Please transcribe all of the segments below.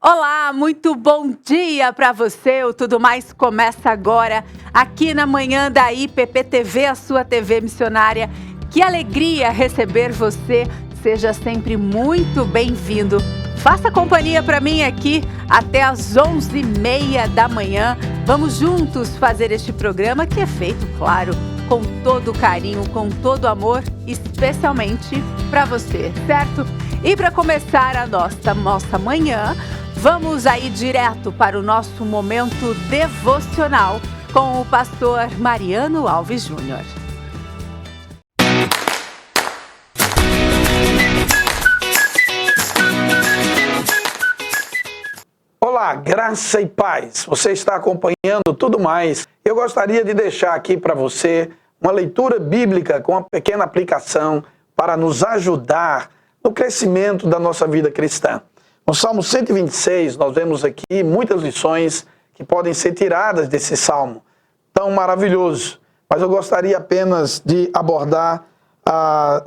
Olá, muito bom dia para você. O Tudo Mais começa agora aqui na manhã da IPP-TV, a sua TV missionária. Que alegria receber você. Seja sempre muito bem-vindo. Faça companhia para mim aqui até às 11h30 da manhã. Vamos juntos fazer este programa que é feito, claro, com todo carinho, com todo amor, especialmente para você, certo? E para começar a nossa manhã, vamos aí direto para o nosso momento devocional com o pastor Mariano Alves Júnior. Olá, graça e paz. Você está acompanhando Tudo Mais. Eu gostaria de deixar aqui para você uma leitura bíblica com uma pequena aplicação para nos ajudar no crescimento da nossa vida cristã. No Salmo 126, nós vemos aqui muitas lições que podem ser tiradas desse salmo tão maravilhoso. Mas eu gostaria apenas de abordar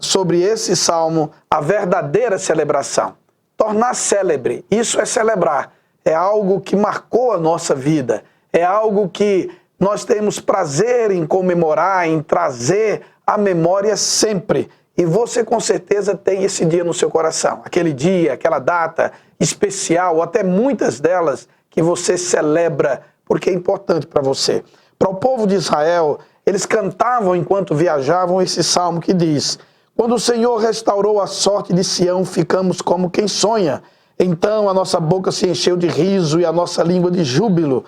sobre esse salmo a verdadeira celebração. Tornar célebre, isso é celebrar. É algo que marcou a nossa vida. É algo que nós temos prazer em comemorar, em trazer à memória sempre. E você com certeza tem esse dia no seu coração. Aquele dia, aquela data especial, ou até muitas delas que você celebra porque é importante para você. Para o povo de Israel, eles cantavam enquanto viajavam esse salmo que diz: quando o Senhor restaurou a sorte de Sião, ficamos como quem sonha. Então a nossa boca se encheu de riso e a nossa língua de júbilo.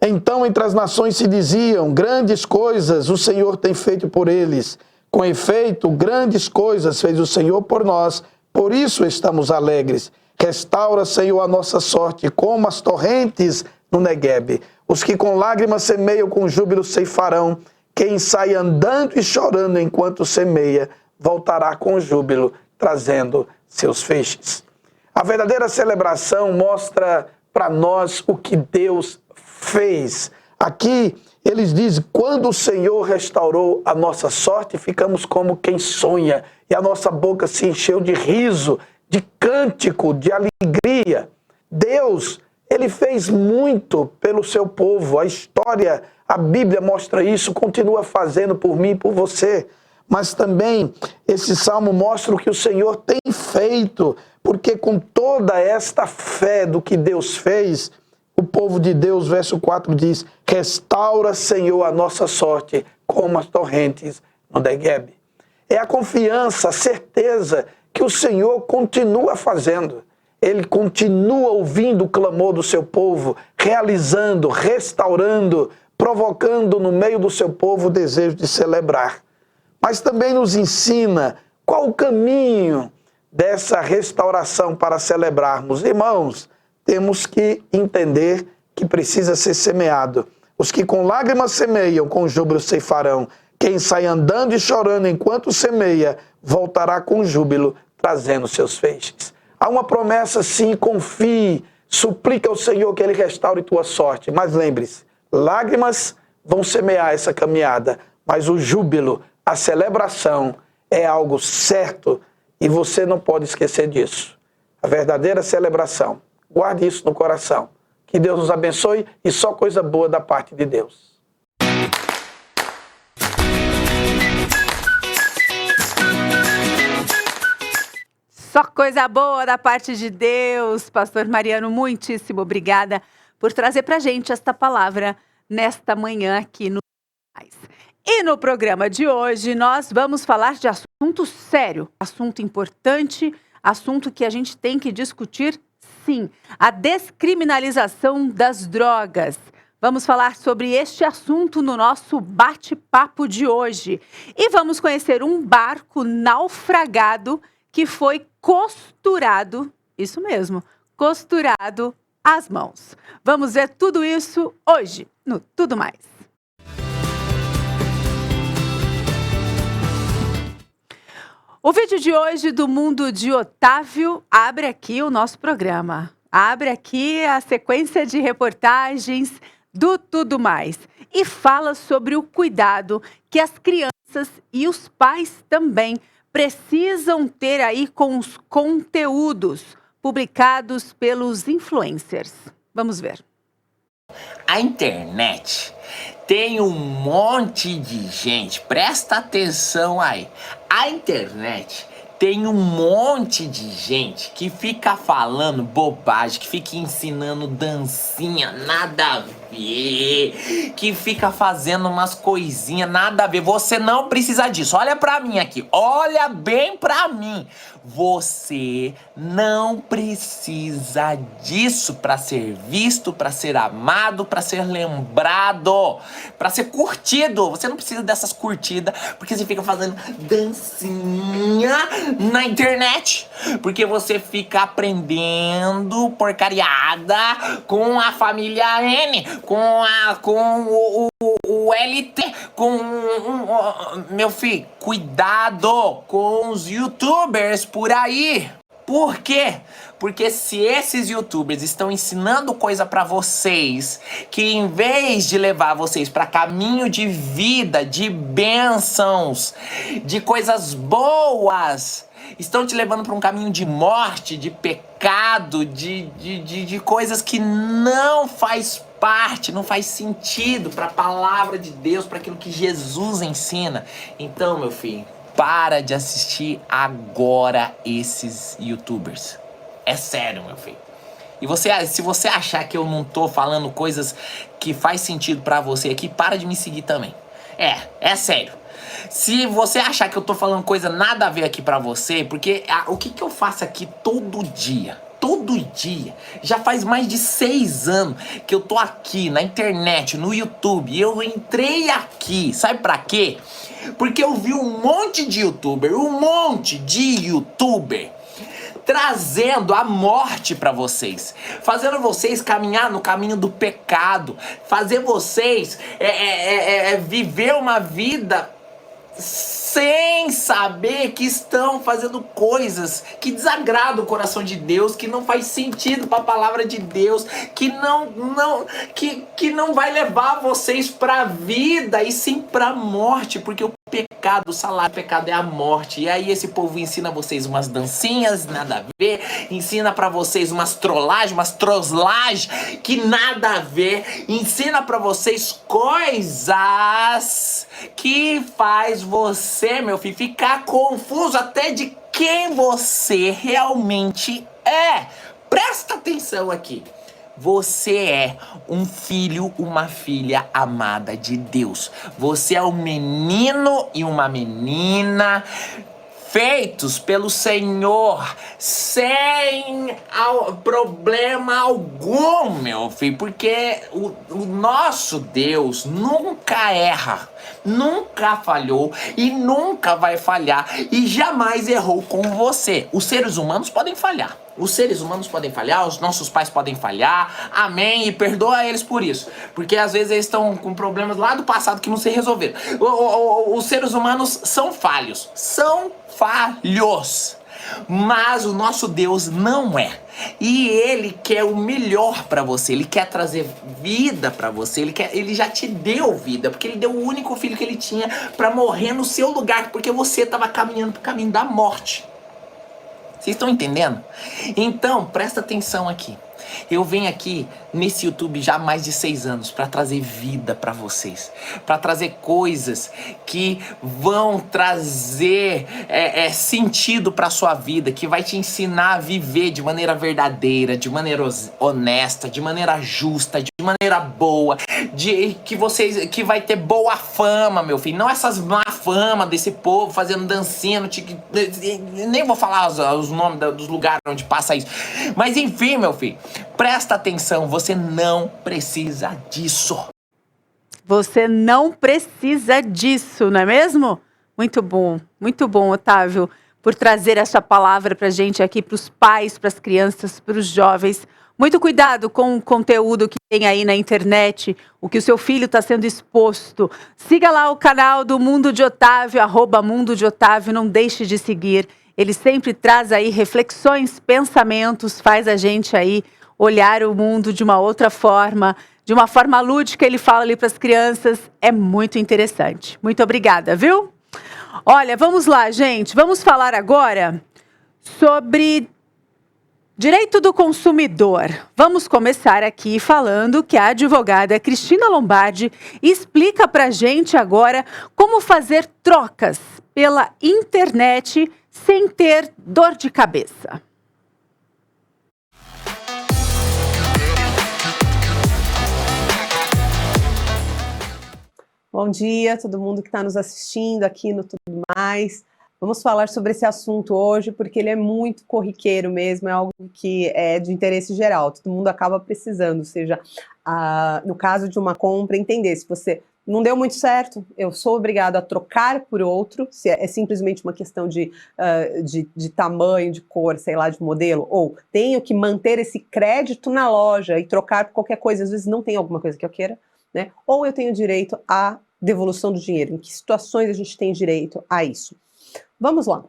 Então entre as nações se diziam: grandes coisas o Senhor tem feito por eles. Com efeito, grandes coisas fez o Senhor por nós, por isso estamos alegres. Restaura, Senhor, a nossa sorte, como as torrentes no Neguebe. Os que com lágrimas semeiam, com júbilo ceifarão. Quem sai andando e chorando enquanto semeia, voltará com júbilo, trazendo seus feixes. A verdadeira celebração mostra para nós o que Deus fez. Aqui eles dizem: quando o Senhor restaurou a nossa sorte, ficamos como quem sonha. E a nossa boca se encheu de riso, de cântico, de alegria. Deus, Ele fez muito pelo seu povo. A história, a Bíblia mostra isso, continua fazendo por mim e por você. Mas também esse salmo mostra o que o Senhor tem feito, porque com toda esta fé do que Deus fez, o povo de Deus, verso 4 diz: restaura, Senhor, a nossa sorte, como as torrentes no Neguebe. É a confiança, a certeza que o Senhor continua fazendo. Ele continua ouvindo o clamor do seu povo, realizando, restaurando, provocando no meio do seu povo o desejo de celebrar. Mas também nos ensina qual o caminho dessa restauração para celebrarmos. Irmãos, temos que entender que precisa ser semeado. Os que com lágrimas semeiam, com júbilo ceifarão. Quem sai andando e chorando enquanto semeia, voltará com júbilo, trazendo seus feixes. Há uma promessa, sim, confie, suplica ao Senhor que Ele restaure tua sorte. Mas lembre-se, lágrimas vão semear essa caminhada, mas o júbilo, a celebração é algo certo e você não pode esquecer disso. A verdadeira celebração. Guarde isso no coração. Que Deus nos abençoe e só coisa boa da parte de Deus. Só coisa boa da parte de Deus. Pastor Mariano, muitíssimo obrigada por trazer para a gente esta palavra nesta manhã aqui no Mais. E no programa de hoje nós vamos falar de assunto sério, assunto importante, assunto que a gente tem que discutir, sim, a descriminalização das drogas. Vamos falar sobre este assunto no nosso bate-papo de hoje. E vamos conhecer um barco naufragado que foi costurado, isso mesmo, costurado às mãos. Vamos ver tudo isso hoje no Tudo Mais. O vídeo de hoje do Mundo de Otávio abre aqui o nosso programa. Abre aqui a sequência de reportagens do Tudo Mais e fala sobre o cuidado que as crianças e os pais também precisam ter aí com os conteúdos, publicados pelos influencers. Vamos ver. A internet tem um monte de gente, presta atenção aí. A internet tem um monte de gente que fica falando bobagem, que fica ensinando dancinha, nada a ver, que fica fazendo umas coisinhas, nada a ver. Você não precisa disso. Olha pra mim aqui, olha bem pra mim. Você não precisa disso pra ser visto, pra ser amado, pra ser lembrado, pra ser curtido. Você não precisa dessas curtidas, porque você fica fazendo dancinha na internet, porque você fica aprendendo porcariada com a família N, com o LT, meu filho, cuidado com os youtubers por aí. Por quê? Porque se esses youtubers estão ensinando coisa pra vocês, que em vez de levar vocês pra caminho de vida, de bênçãos, de coisas boas, estão te levando pra um caminho de morte, de pecado, de coisas que não faz parte, não faz sentido pra palavra de Deus, pra aquilo que Jesus ensina. Então, meu filho, para de assistir agora esses youtubers. É sério, meu filho. E se você achar que eu não tô falando coisas que faz sentido pra você aqui, para de me seguir também. É sério. Se você achar que eu tô falando coisa nada a ver aqui pra você, porque o que eu faço aqui todo dia, já faz mais de 6 anos que eu tô aqui na internet, no YouTube, eu entrei aqui, sabe pra quê? Porque eu vi um monte de youtuber, trazendo a morte pra vocês, fazendo vocês caminhar no caminho do pecado, fazer vocês viver uma vida sem saber que estão fazendo coisas que desagradam o coração de Deus, que não faz sentido para a palavra de Deus, que não vai levar vocês para a vida e sim para a morte, porque o pecado, o salário do pecado é a morte. E aí esse povo ensina vocês umas dancinhas, nada a ver, ensina pra vocês umas trollagens, umas troslagens que nada a ver, ensina pra vocês coisas que faz você, meu filho, ficar confuso até de quem você realmente é. Presta atenção aqui. Você é um filho, uma filha amada de Deus. Você é um menino e uma menina feitos pelo Senhor, sem problema algum, meu filho, porque o nosso Deus nunca erra, nunca falhou e nunca vai falhar e jamais errou com você. Os seres humanos podem falhar. Os seres humanos podem falhar, os nossos pais podem falhar, amém, e perdoa eles por isso, porque às vezes eles estão com problemas lá do passado que não se resolveram. Os seres humanos são falhos, mas o nosso Deus não é. E Ele quer o melhor pra você. Ele quer trazer vida pra você. Ele já te deu vida, porque Ele deu o único filho que Ele tinha pra morrer no seu lugar, porque você estava caminhando pro caminho da morte. Vocês estão entendendo? Então, presta atenção aqui. Eu venho aqui nesse YouTube já há mais de 6 anos para trazer vida para vocês, para trazer coisas que vão trazer sentido para sua vida, que vai te ensinar a viver de maneira verdadeira, de maneira honesta, de maneira justa, de maneira boa, que vai ter boa fama, meu filho. Não essas má fama desse povo fazendo dancinha no nem vou falar os nomes dos lugares onde passa isso. Mas enfim, meu filho, presta atenção, você não precisa disso. Você não precisa disso, não é mesmo? Muito bom, Otávio, por trazer essa palavra pra gente aqui, pros pais, pras crianças, pros jovens. Muito cuidado com o conteúdo que tem aí na internet, o que o seu filho está sendo exposto. Siga lá o canal do Mundo de Otávio, @Mundo de Otávio, não deixe de seguir. Ele sempre traz aí reflexões, pensamentos, faz a gente aí olhar o mundo de uma outra forma, de uma forma lúdica, ele fala ali para as crianças, é muito interessante. Muito obrigada, viu? Olha, vamos lá, gente, vamos falar agora sobre Direito do consumidor. Vamos começar aqui falando que a advogada Cristina Lombardi explica pra gente agora como fazer trocas pela internet sem ter dor de cabeça. Bom dia, todo mundo que está nos assistindo aqui no Tudo Mais. Vamos falar sobre esse assunto hoje, porque ele é muito corriqueiro mesmo, é algo que é de interesse geral, todo mundo acaba precisando, ou seja, no caso de uma compra, entender se você não deu muito certo, eu sou obrigado a trocar por outro, se é simplesmente uma questão de tamanho, de cor, sei lá, de modelo, ou tenho que manter esse crédito na loja e trocar por qualquer coisa, às vezes não tem alguma coisa que eu queira, né? Ou eu tenho direito à devolução do dinheiro, em que situações a gente tem direito a isso? Vamos lá.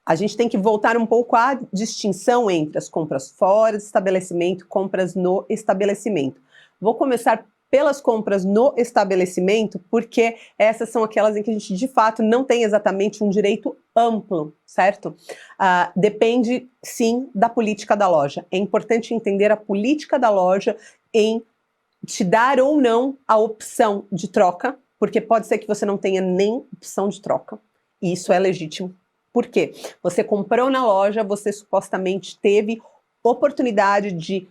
A gente tem que voltar um pouco à distinção entre as compras fora do estabelecimento e compras no estabelecimento. Vou começar pelas compras no estabelecimento, porque essas são aquelas em que a gente, de fato, não tem exatamente um direito amplo, certo? Depende, sim, da política da loja. É importante entender a política da loja em te dar ou não a opção de troca, porque pode ser que você não tenha nem opção de troca. E isso é legítimo. Por quê? Você comprou na loja, você supostamente teve oportunidade de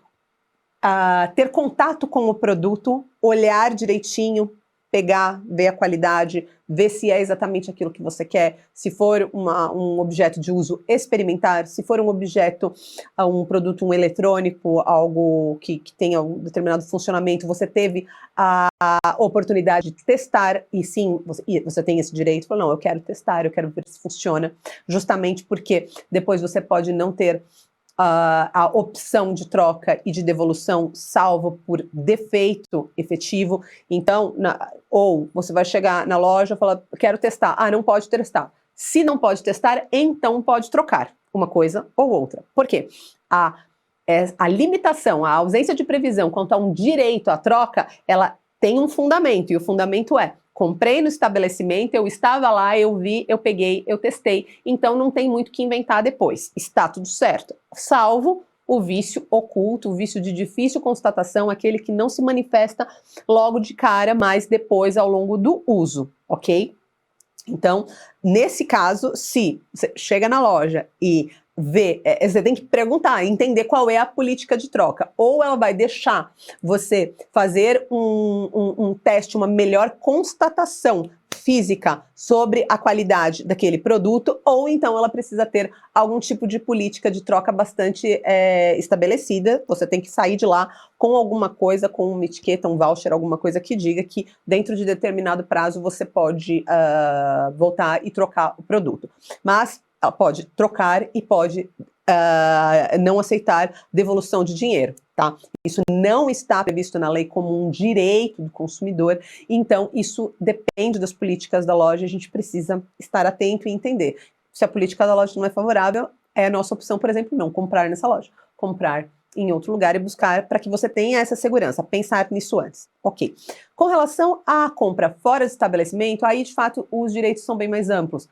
ter contato com o produto, olhar direitinho, pegar, ver a qualidade, ver se é exatamente aquilo que você quer, se for um objeto de uso experimentar, se for um objeto, um produto, um eletrônico, algo que tenha um determinado funcionamento, você teve a oportunidade de testar, e sim, você tem esse direito, não, eu quero testar, eu quero ver se funciona, justamente porque depois você pode não ter a opção de troca e de devolução salvo por defeito efetivo. Então, ou você vai chegar na loja e falar, quero testar. Não pode testar. Se não pode testar, então pode trocar uma coisa ou outra. Por quê? A limitação, a ausência de previsão quanto a um direito à troca, ela tem um fundamento, e o fundamento é: comprei no estabelecimento, eu estava lá, eu vi, eu peguei, eu testei, então não tem muito o que inventar depois. Está tudo certo, salvo o vício oculto, o vício de difícil constatação, aquele que não se manifesta logo de cara, mas depois ao longo do uso, ok? Então, nesse caso, se você chega na loja e vê, você tem que perguntar, entender qual é a política de troca. Ou ela vai deixar você fazer um teste, uma melhor constatação física sobre a qualidade daquele produto, ou então ela precisa ter algum tipo de política de troca bastante estabelecida. Você tem que sair de lá com alguma coisa, com uma etiqueta, um voucher, alguma coisa que diga que dentro de determinado prazo você pode voltar e trocar o produto. Mas pode trocar e pode não aceitar devolução de dinheiro, tá? Isso não está previsto na lei como um direito do consumidor, então isso depende das políticas da loja, a gente precisa estar atento e entender. Se a política da loja não é favorável, é a nossa opção, por exemplo, não comprar nessa loja, comprar em outro lugar e buscar para que você tenha essa segurança, pensar nisso antes. Ok. Com relação à compra fora do estabelecimento, aí de fato os direitos são bem mais amplos.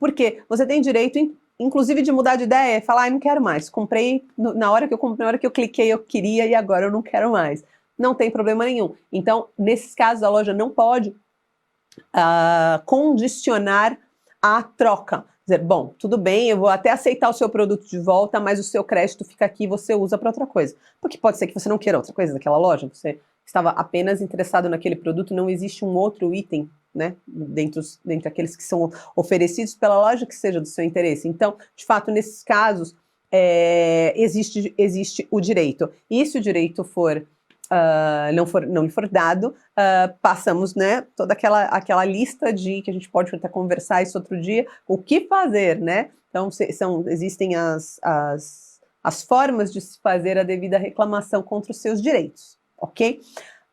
Porque você tem direito, inclusive, de mudar de ideia e falar, não quero mais, comprei, na hora que eu comprei, na hora que eu cliquei eu queria e agora eu não quero mais. Não tem problema nenhum. Então, nesses casos, a loja não pode condicionar a troca. Dizer, bom, tudo bem, eu vou até aceitar o seu produto de volta, mas o seu crédito fica aqui e você usa para outra coisa. Porque pode ser que você não queira outra coisa daquela loja, você estava apenas interessado naquele produto, não existe um outro item, né, dentre aqueles que são oferecidos pela loja que seja do seu interesse. Então, de fato, nesses casos, existe o direito. E se o direito não lhe for dado, passamos, né, toda aquela lista que a gente pode até conversar isso outro dia, o que fazer, né? Então, existem as formas de se fazer a devida reclamação contra os seus direitos, ok?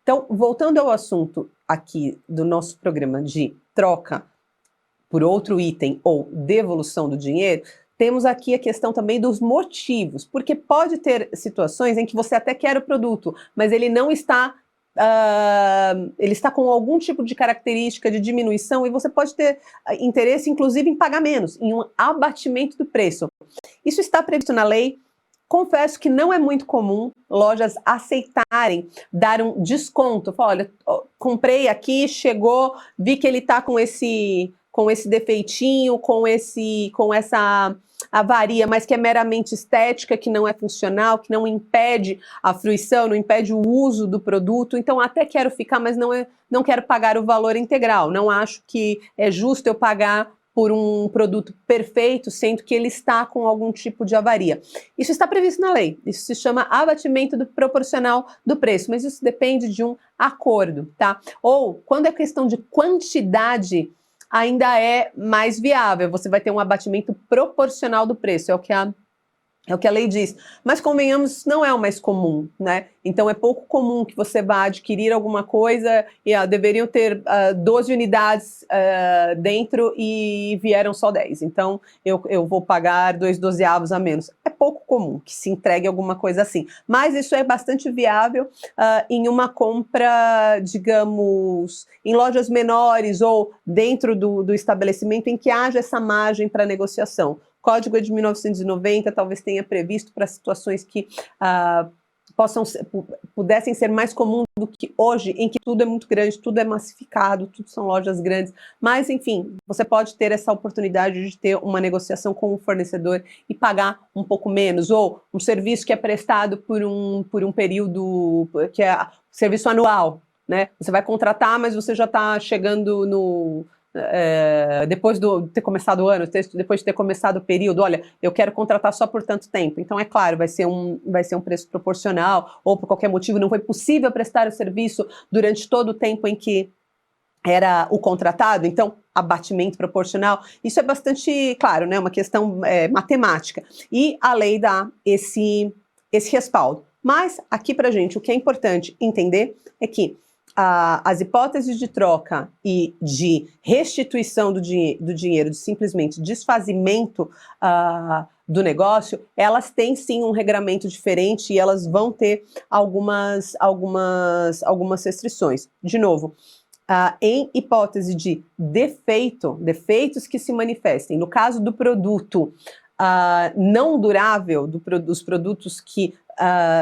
Então, voltando ao assunto aqui do nosso programa de troca por outro item ou devolução do dinheiro, temos aqui a questão também dos motivos, porque pode ter situações em que você até quer o produto, mas ele não está, ele está com algum tipo de característica de diminuição e você pode ter interesse, inclusive, em pagar menos, em um abatimento do preço. Isso está previsto na lei Confesso que não é muito comum lojas aceitarem dar um desconto. Fala, olha, comprei aqui, chegou, vi que ele está com esse defeitinho, com essa avaria, mas que é meramente estética, que não é funcional, que não impede a fruição, não impede o uso do produto. Então, até quero ficar, mas não quero pagar o valor integral. Não acho que é justo eu pagar por um produto perfeito, sendo que ele está com algum tipo de avaria. Isso está previsto na lei. Isso se chama abatimento proporcional do preço, mas isso depende de um acordo, tá? Ou, quando é questão de quantidade, ainda é mais viável. Você vai ter um abatimento proporcional do preço, é o que a lei diz. Mas, convenhamos, não é o mais comum, né? Então, é pouco comum que você vá adquirir alguma coisa e deveriam ter 12 unidades dentro e vieram só 10. Então, eu vou pagar 2/12 a menos. É pouco comum que se entregue alguma coisa assim. Mas isso é bastante viável em uma compra, digamos, em lojas menores ou dentro do estabelecimento em que haja essa margem para negociação. O Código é de 1990, talvez tenha previsto para situações que pudessem ser mais comuns do que hoje, em que tudo é muito grande, tudo é massificado, tudo são lojas grandes. Mas, enfim, você pode ter essa oportunidade de ter uma negociação com o fornecedor e pagar um pouco menos, ou um serviço que é prestado por um período que é serviço anual, né? Você vai contratar, mas você já está chegando depois de ter começado o ano, depois de ter começado o período, olha, eu quero contratar só por tanto tempo. Então, é claro, vai ser um preço proporcional, ou por qualquer motivo não foi possível prestar o serviço durante todo o tempo em que era o contratado, então, abatimento proporcional. Isso é bastante, claro, né, uma questão matemática. E a lei dá esse respaldo. Mas, aqui pra gente, o que é importante entender é que as hipóteses de troca e de restituição do dinheiro, de simplesmente desfazimento do negócio, elas têm sim um regramento diferente e elas vão ter algumas restrições. De novo, em hipótese de defeitos que se manifestem, no caso do produto não durável, dos produtos que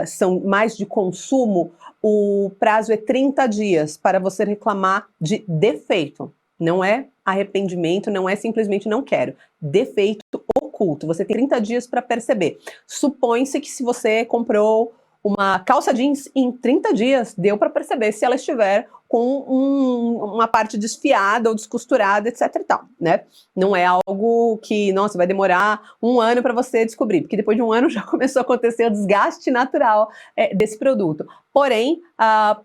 são mais de consumo, o prazo é 30 dias para você reclamar de defeito. Não é arrependimento, não é simplesmente não quero. Defeito oculto. Você tem 30 dias para perceber. Supõe-se que se você comprou uma calça jeans, em 30 dias deu para perceber se ela estiver com uma parte desfiada ou descosturada, etc e tal, né? Não é algo que, nossa, vai demorar um ano para você descobrir, porque depois de um ano já começou a acontecer o desgaste natural desse produto. Porém,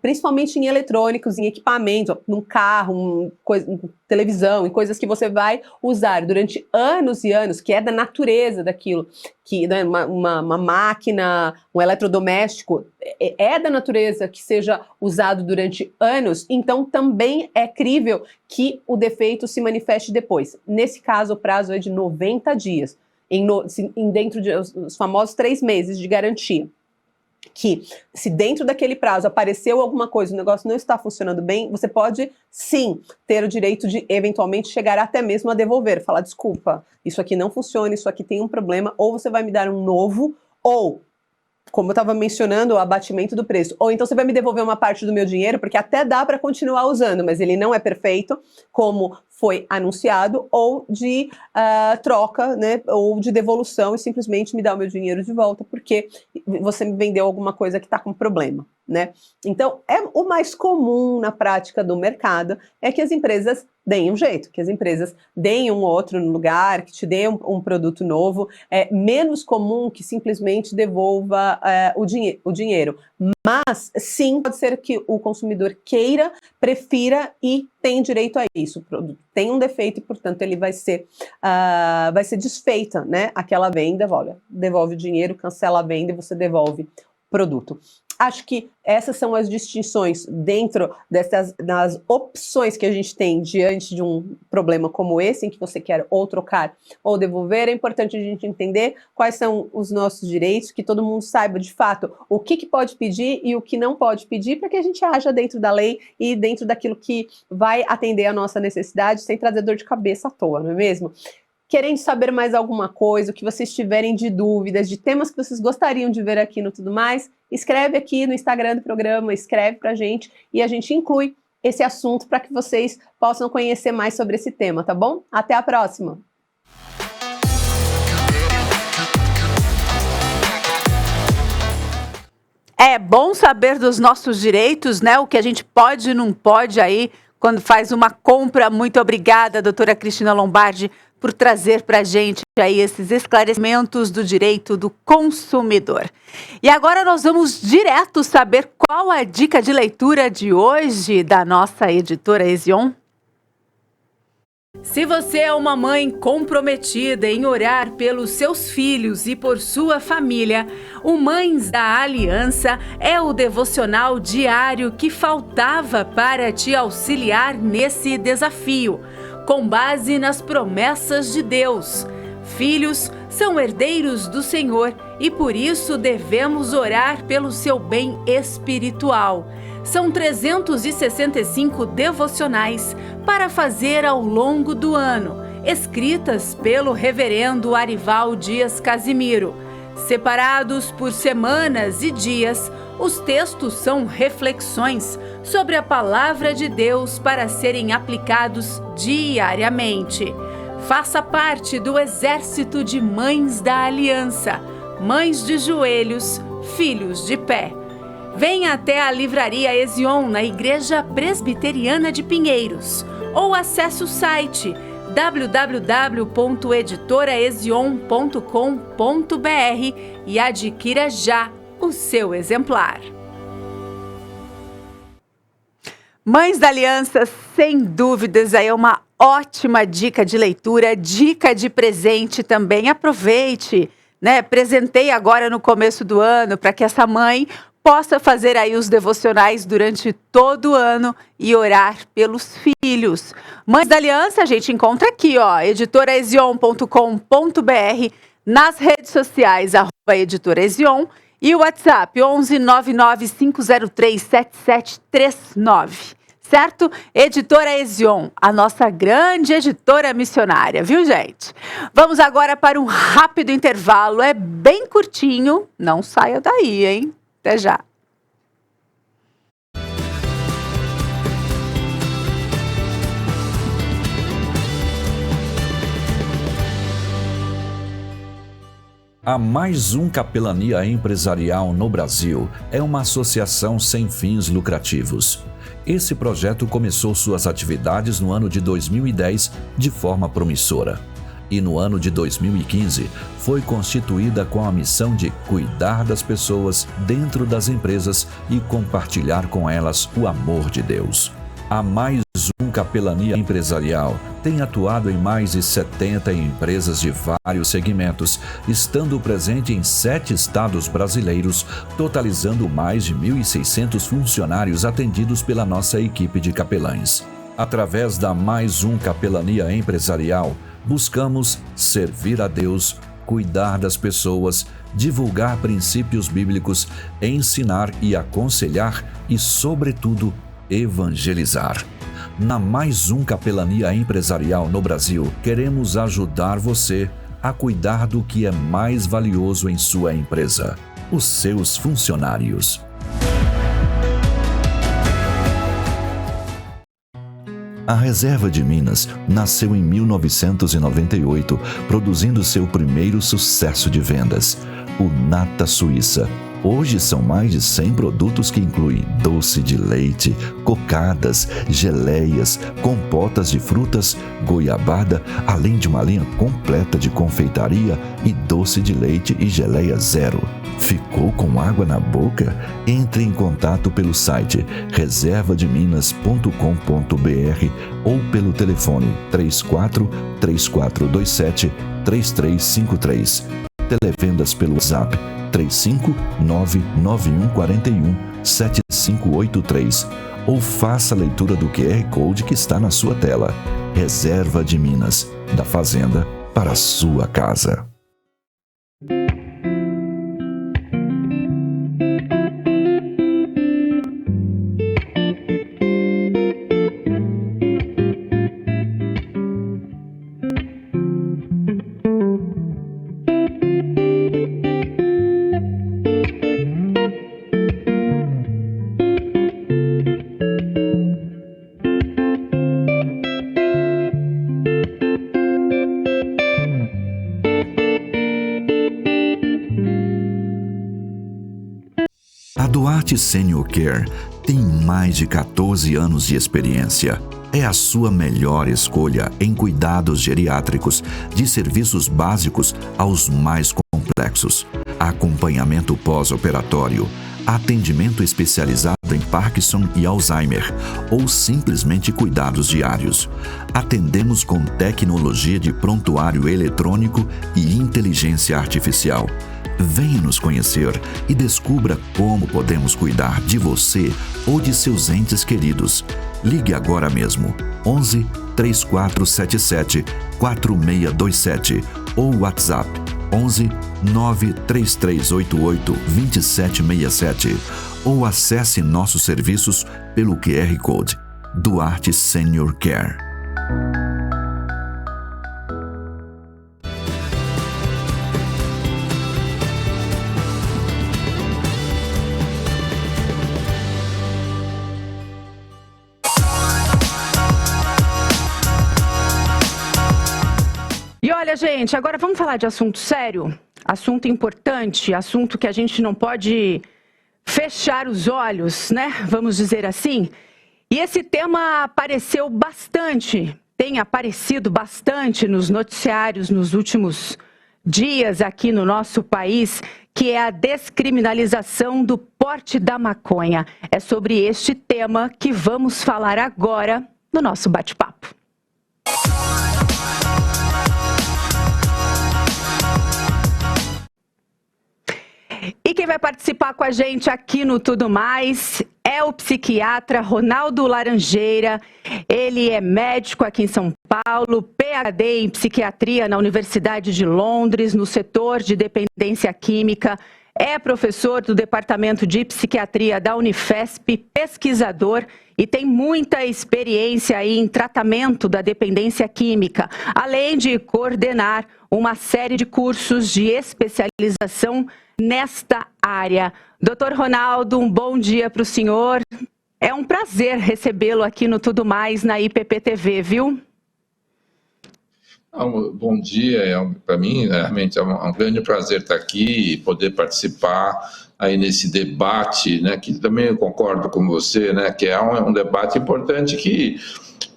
principalmente em eletrônicos, em equipamentos, num carro, em televisão, em coisas que você vai usar durante anos e anos, que é da natureza daquilo, que né, uma máquina, um eletrodoméstico, é da natureza que seja usado durante anos, então também é crível que o defeito se manifeste depois. Nesse caso, o prazo é de 90 dias, dentro dos famosos 3 meses de garantia. Que se dentro daquele prazo apareceu alguma coisa, o negócio não está funcionando bem, você pode sim ter o direito de eventualmente chegar até mesmo a devolver, falar desculpa, isso aqui não funciona, isso aqui tem um problema, ou você vai me dar um novo, ou, como eu estava mencionando, o abatimento do preço, ou então você vai me devolver uma parte do meu dinheiro, porque até dá para continuar usando, mas ele não é perfeito, como foi anunciado, ou de troca, né, ou de devolução e simplesmente me dá o meu dinheiro de volta, porque você me vendeu alguma coisa que está com problema, né? Então, o mais comum na prática do mercado é que as empresas deem um jeito, que as empresas deem um outro lugar, que te dê um produto novo. É menos comum que simplesmente devolva o dinheiro. Mas, sim, pode ser que o consumidor queira, prefira e tem direito a isso. O produto tem um defeito e, portanto, ele vai ser desfeita, né? Aquela venda, olha, devolve o dinheiro, cancela a venda e você devolve o produto. Acho que essas são as distinções dentro das opções que a gente tem diante de um problema como esse, em que você quer ou trocar ou devolver. É importante a gente entender quais são os nossos direitos, que todo mundo saiba de fato o que pode pedir e o que não pode pedir, para que a gente haja dentro da lei e dentro daquilo que vai atender a nossa necessidade, sem trazer dor de cabeça à toa, não é mesmo? querendo saber mais alguma coisa, o que vocês tiverem de dúvidas, de temas que vocês gostariam de ver aqui no Tudo Mais, escreve aqui no Instagram do programa, escreve pra gente e a gente inclui esse assunto para que vocês possam conhecer mais sobre esse tema, tá bom? Até a próxima! É bom saber dos nossos direitos, né? O que a gente pode e não pode aí quando faz uma compra. Muito obrigada, doutora Cristina Lombardi, por trazer para a gente aí esses esclarecimentos do direito do consumidor. E agora nós vamos direto saber qual a dica de leitura de hoje da nossa editora Ezion. Se você é uma mãe comprometida em orar pelos seus filhos e por sua família, o Mães da Aliança é o devocional diário que faltava para te auxiliar nesse desafio, com base nas promessas de Deus. Filhos são herdeiros do Senhor e por isso devemos orar pelo seu bem espiritual. São 365 devocionais para fazer ao longo do ano, escritas pelo reverendo Arival Dias Casimiro. Separados por semanas e dias, os textos são reflexões sobre a palavra de Deus para serem aplicados diariamente. Faça parte do exército de Mães da Aliança, mães de joelhos, filhos de pé. Venha até a Livraria Ezion, na Igreja Presbiteriana de Pinheiros, ou acesse o site www.editoraezion.com.br e adquira já o seu exemplar. Mães da Aliança, sem dúvidas, aí é uma ótima dica de leitura, dica de presente também. Aproveite, né? Presentei agora no começo do ano para que essa mãe possa fazer aí os devocionais durante todo o ano e orar pelos filhos. Mães da Aliança, a gente encontra aqui, ó, editoraezion.com.br, nas redes sociais, @editoraezion, e o WhatsApp 11 99 503 7739. Certo? Editora Ezion, a nossa grande editora missionária, viu, gente? Vamos agora para um rápido intervalo, é bem curtinho, não saia daí, hein? Até já. A Mais Capelania Empresarial no Brasil é uma associação sem fins lucrativos. Esse projeto começou suas atividades no ano de 2010 de forma promissora. E no ano de 2015 foi constituída com a missão de cuidar das pessoas dentro das empresas e compartilhar com elas o amor de Deus. A Mais Capelania Empresarial tem atuado em mais de 70 empresas de vários segmentos, estando presente em 7 estados brasileiros, totalizando mais de 1.600 funcionários atendidos pela nossa equipe de capelães. Através da Mais Capelania Empresarial, buscamos servir a Deus, cuidar das pessoas, divulgar princípios bíblicos, ensinar e aconselhar e, sobretudo, evangelizar. Na Mais Capelania Empresarial no Brasil, queremos ajudar você a cuidar do que é mais valioso em sua empresa, os seus funcionários. A Reserva de Minas nasceu em 1998, produzindo seu primeiro sucesso de vendas, o Nata Suíça. Hoje são mais de 100 produtos que incluem doce de leite, cocadas, geleias, compotas de frutas, goiabada, além de uma linha completa de confeitaria e doce de leite e geleia zero. Ficou com água na boca? Entre em contato pelo site reservademinas.com.br ou pelo telefone 34 3427 3353. Televendas pelo WhatsApp 35991417583 ou faça a leitura do QR Code que está na sua tela. Reserva de Minas, da fazenda para a sua casa. Arte Senior Care tem mais de 14 anos de experiência. É a sua melhor escolha em cuidados geriátricos, de serviços básicos aos mais complexos. Acompanhamento pós-operatório, atendimento especializado em Parkinson e Alzheimer, ou simplesmente cuidados diários. Atendemos com tecnologia de prontuário eletrônico e inteligência artificial. Venha nos conhecer e descubra como podemos cuidar de você ou de seus entes queridos. Ligue agora mesmo, 11 3477 4627 ou WhatsApp 11 93388 2767 ou acesse nossos serviços pelo QR Code do Arte Senior Care. E olha, gente, agora vamos falar de assunto sério, assunto importante, assunto que a gente não pode fechar os olhos, né? Vamos dizer assim. E esse tema apareceu bastante, tem aparecido bastante nos noticiários nos últimos dias aqui no nosso país, que é a descriminalização do porte da maconha. É sobre este tema que vamos falar agora no nosso bate-papo. E quem vai participar com a gente aqui no Tudo Mais é o psiquiatra Ronaldo Laranjeira. Ele é médico aqui em São Paulo, PhD em psiquiatria na Universidade de Londres, no setor de dependência química. É professor do Departamento de Psiquiatria da Unifesp, pesquisador e tem muita experiência aí em tratamento da dependência química, além de coordenar uma série de cursos de especialização nesta área. Doutor Ronaldo, um bom dia para o senhor. É um prazer recebê-lo aqui no Tudo Mais, na IPP-TV, viu? Bom dia, para mim realmente é um grande prazer estar aqui e poder participar aí nesse debate, né, que também eu concordo com você, né, que é um debate importante que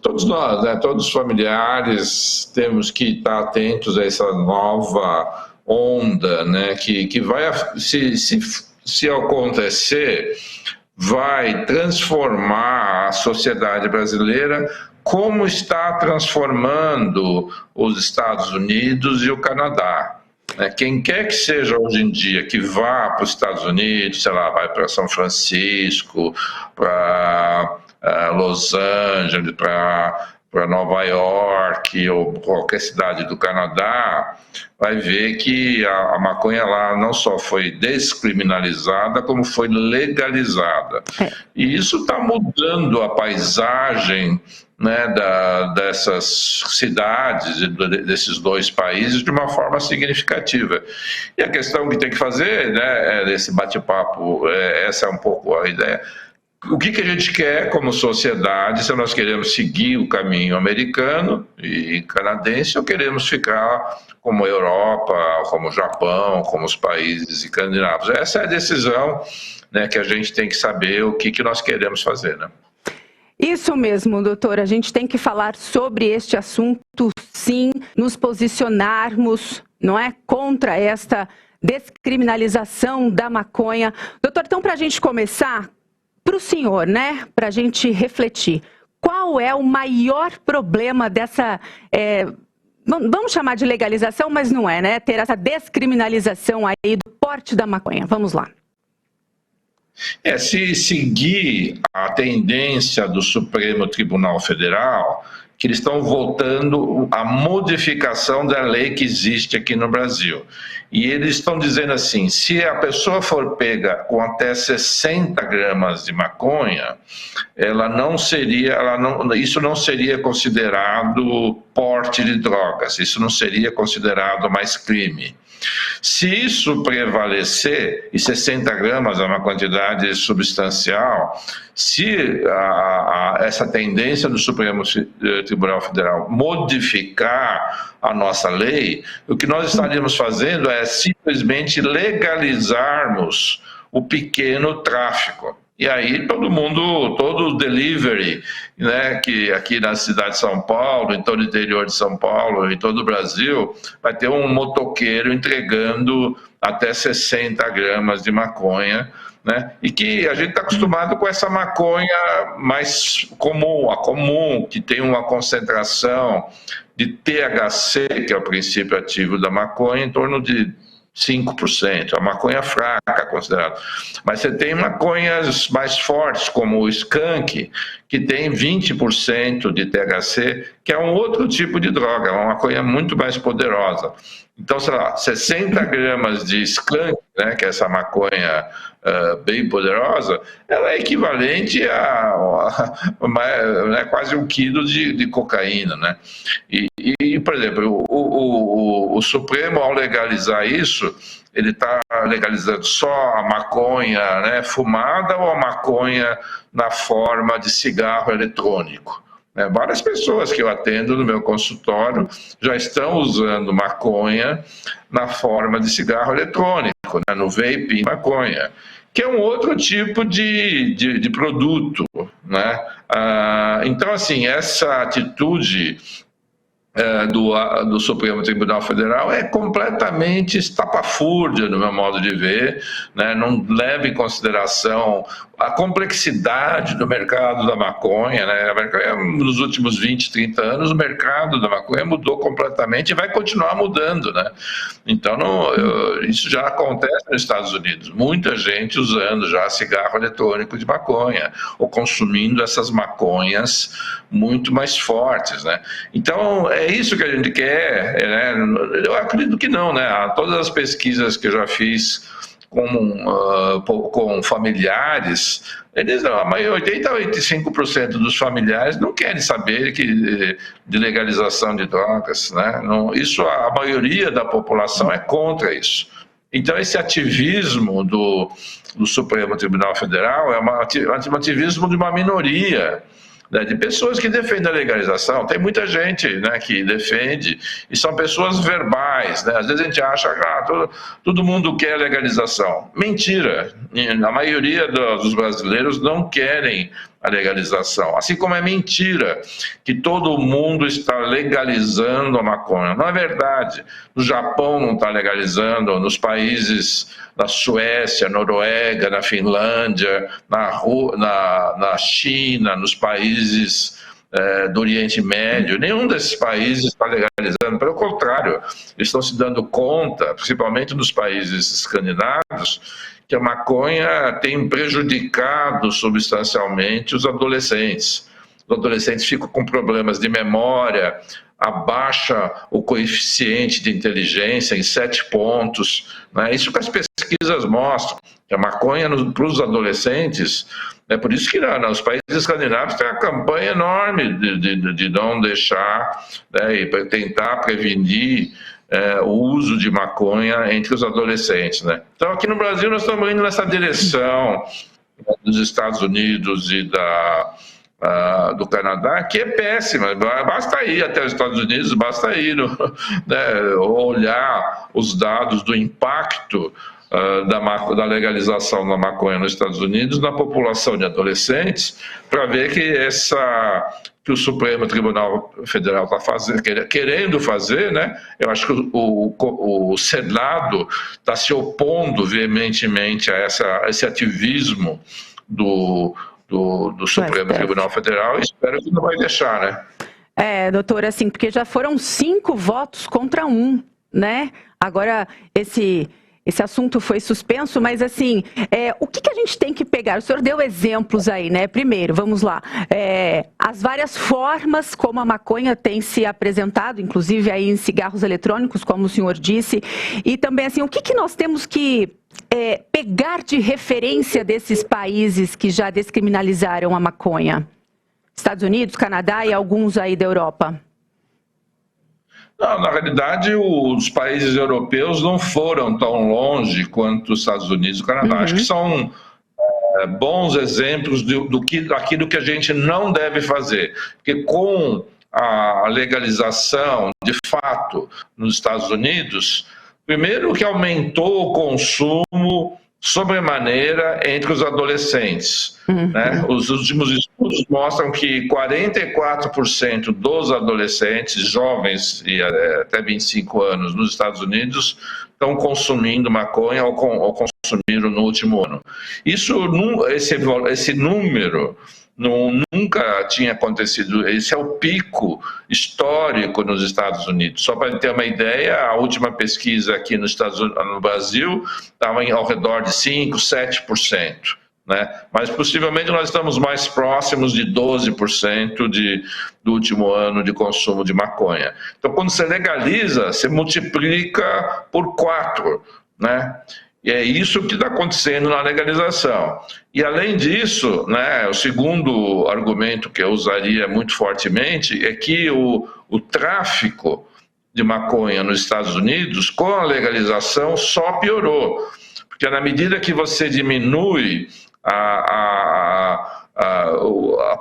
todos nós, né, todos os familiares temos que estar atentos a essa nova onda, né, que vai, se acontecer, vai transformar a sociedade brasileira como está transformando os Estados Unidos e o Canadá. Quem quer que seja hoje em dia que vá para os Estados Unidos, sei lá, vai para São Francisco, para Los Angeles, para Nova York ou qualquer cidade do Canadá, vai ver que a maconha lá não só foi descriminalizada, como foi legalizada. E isso está mudando a paisagem, né, dessas cidades, desses dois países, de uma forma significativa. E a questão que tem que fazer, né, desse bate-papo, essa é um pouco a ideia. O que a gente quer como sociedade, se nós queremos seguir o caminho americano e canadense, ou queremos ficar como a Europa, como o Japão, como os países escandinavos. Essa é a decisão, né, que a gente tem que saber o que nós queremos fazer, né? Isso mesmo, doutor. A gente tem que falar sobre este assunto, sim, nos posicionarmos, não é, contra esta descriminalização da maconha. Doutor, então, para a gente começar, para o senhor, né, para a gente refletir, qual é o maior problema dessa, vamos chamar de legalização, mas não é, né, ter essa descriminalização aí do porte da maconha? Vamos lá. Se seguir a tendência do Supremo Tribunal Federal, que eles estão votando a modificação da lei que existe aqui no Brasil. E eles estão dizendo assim, se a pessoa for pega com até 60 gramas de maconha, isso não seria considerado porte de drogas, isso não seria considerado mais crime. Se isso prevalecer, e 60 gramas é uma quantidade substancial, se essa tendência do Supremo Tribunal Federal modificar a nossa lei, o que nós estaríamos fazendo é simplesmente legalizarmos o pequeno tráfico. E aí todo delivery, né, que aqui na cidade de São Paulo, em todo o interior de São Paulo, em todo o Brasil, vai ter um motoqueiro entregando até 60 gramas de maconha, né? E que a gente está acostumado com essa maconha mais comum, a comum, que tem uma concentração de THC, que é o princípio ativo da maconha, em torno de 5%, a maconha fraca considerada. Mas você tem maconhas mais fortes, como o skunk, que tem 20% de THC, que é um outro tipo de droga, é uma maconha muito mais poderosa. Então, sei lá, 60 gramas de skunk, né, que é essa maconha bem poderosa, ela é equivalente a quase 1 quilo de cocaína, né? E, por exemplo, o Supremo, ao legalizar isso, ele está legalizando só a maconha, né, fumada, ou a maconha na forma de cigarro eletrônico? Várias pessoas que eu atendo no meu consultório já estão usando maconha na forma de cigarro eletrônico, né, no vape maconha, que é um outro tipo de produto, né? Então, assim, essa atitude do Supremo Tribunal Federal é completamente estapafúrdia, no meu modo de ver, né? Não leva em consideração a complexidade do mercado da maconha, né? Nos últimos 20, 30 anos, o mercado da maconha mudou completamente e vai continuar mudando, né? Então, isso já acontece nos Estados Unidos. Muita gente usando já cigarro eletrônico de maconha, ou consumindo essas maconhas muito mais fortes, né? Então, é isso que a gente quer, né? Eu acredito que não, né? Todas as pesquisas que eu já fiz com familiares, a maioria, 80 a 85% dos familiares não querem saber de legalização de drogas, né? Não, a maioria da população é contra isso. Então, esse ativismo do Supremo Tribunal Federal é um ativismo de uma minoria, né, de pessoas que defendem a legalização. Tem muita gente, né, que defende, e são pessoas verbais, né? Às vezes a gente acha que todo mundo quer legalização. Mentira! A maioria dos brasileiros não querem a legalização. Assim como é mentira que todo mundo está legalizando a maconha. Não é verdade. No Japão não está legalizando, nos países da Suécia, Noruega, na Finlândia, na China, nos países do Oriente Médio, nenhum desses países está legalizando. Pelo contrário, eles estão se dando conta, principalmente nos países escandinavos, que a maconha tem prejudicado substancialmente os adolescentes. Os adolescentes ficam com problemas de memória, abaixa o coeficiente de inteligência em 7 pontos. Né? Isso que as pesquisas mostram, que a maconha para os adolescentes, é por isso que nos países escandinavos tem uma campanha enorme de não deixar, né, e tentar prevenir o uso de maconha entre os adolescentes, né? Então, aqui no Brasil, nós estamos indo nessa direção, né, dos Estados Unidos e do Canadá, que é péssima. Basta ir até os Estados Unidos, basta ir, né, olhar os dados do impacto da legalização da maconha nos Estados Unidos na população de adolescentes, para ver que o Supremo Tribunal Federal está querendo fazer, né? Eu acho que o Senado está se opondo veementemente a esse ativismo do Supremo Tribunal Federal, e espero que não vai deixar, né? Doutor, assim, porque já foram 5 votos contra 1, né? Agora, esse assunto foi suspenso, mas assim, o que a gente tem que pegar? O senhor deu exemplos aí, né? Primeiro, vamos lá, as várias formas como a maconha tem se apresentado, inclusive aí em cigarros eletrônicos, como o senhor disse, e também assim, o que nós temos que pegar de referência desses países que já descriminalizaram a maconha? Estados Unidos, Canadá e alguns aí da Europa. Não, na realidade, os países europeus não foram tão longe quanto os Estados Unidos e o Canadá. Acho que são bons exemplos daquilo que a gente não deve fazer. Porque com a legalização, de fato, nos Estados Unidos, primeiro que aumentou o consumo sobremaneira entre os adolescentes. Né? Os últimos estudos mostram que 44% dos adolescentes, jovens e até 25 anos nos Estados Unidos, estão consumindo maconha ou consumiram no último ano. Esse número nunca tinha acontecido. Esse é o pico histórico nos Estados Unidos. Só para ter uma ideia, a última pesquisa aqui no Brasil estava ao redor de 5%, 7%. Né? Mas possivelmente nós estamos mais próximos de 12% do último ano de consumo de maconha. Então, quando você legaliza, você multiplica por 4, né? E é isso que está acontecendo na legalização. E, além disso, né, o segundo argumento que eu usaria muito fortemente é que o tráfico de maconha nos Estados Unidos, com a legalização, só piorou. Porque, na medida que você diminui a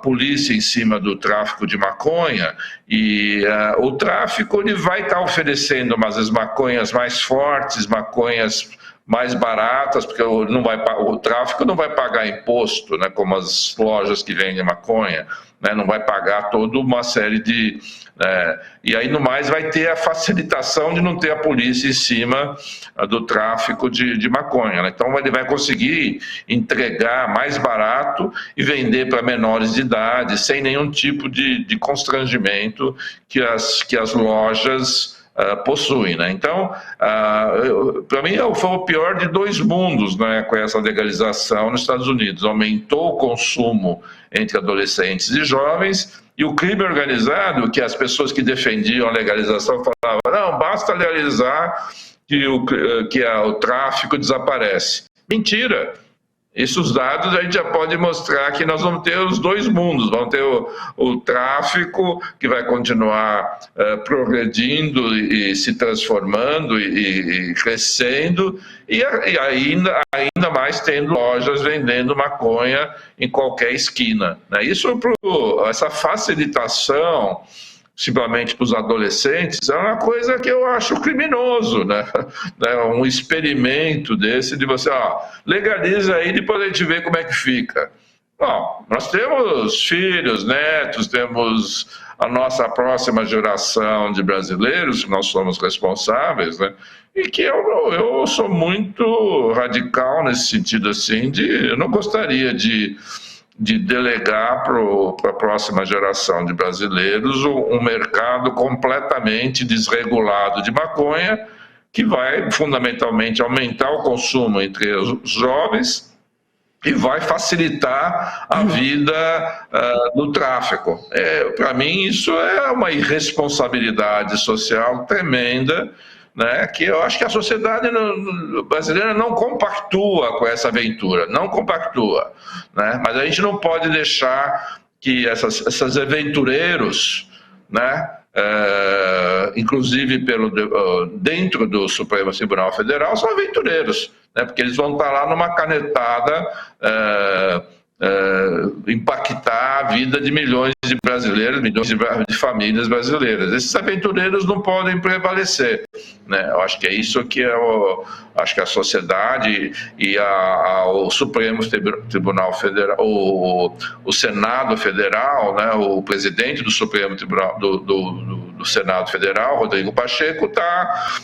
polícia em cima do tráfico de maconha, e o tráfico ele vai estar oferecendo as maconhas mais fortes, maconhas mais baratas, porque o tráfico não vai pagar imposto, né, como as lojas que vendem maconha, né, não vai pagar toda uma série de... e aí, no mais, vai ter a facilitação de não ter a polícia em cima do tráfico de maconha. Né? Então, ele vai conseguir entregar mais barato e vender para menores de idade, sem nenhum tipo de constrangimento que as lojas possuem. Né? Então, para mim, foi o pior de dois mundos, né, com essa legalização nos Estados Unidos. Aumentou o consumo entre adolescentes e jovens, e o crime organizado, que as pessoas que defendiam a legalização falavam, não, basta legalizar que o tráfico desaparece. Mentira! Esses dados a gente já pode mostrar que nós vamos ter os dois mundos, vamos ter o tráfico que vai continuar progredindo e se transformando e crescendo, e ainda mais tendo lojas vendendo maconha em qualquer esquina. Né? Essa facilitação simplesmente para os adolescentes, é uma coisa que eu acho criminoso, né? Um experimento desse de você, legaliza aí, depois a gente vê como é que fica. Bom, nós temos filhos, netos, temos a nossa próxima geração de brasileiros, que nós somos responsáveis, né? E que eu sou muito radical nesse sentido, assim, eu não gostaria de delegar para a próxima geração de brasileiros um mercado completamente desregulado de maconha, que vai fundamentalmente aumentar o consumo entre os jovens e vai facilitar a vida do tráfico. Para mim, isso é uma irresponsabilidade social tremenda, né, que eu acho que a sociedade brasileira não compactua com essa aventura, não compactua, né, mas a gente não pode deixar que esses aventureiros, né, inclusive dentro do Supremo Tribunal Federal, são aventureiros, né, porque eles vão estar lá numa canetada impactar a vida de milhões de brasileiros, milhões de famílias brasileiras. Esses aventureiros não podem prevalecer, né? Eu acho que é isso que acho que a sociedade e o Supremo Tribunal Federal, o Senado Federal, né, o presidente do Supremo Tribunal do Senado Federal, Rodrigo Pacheco, está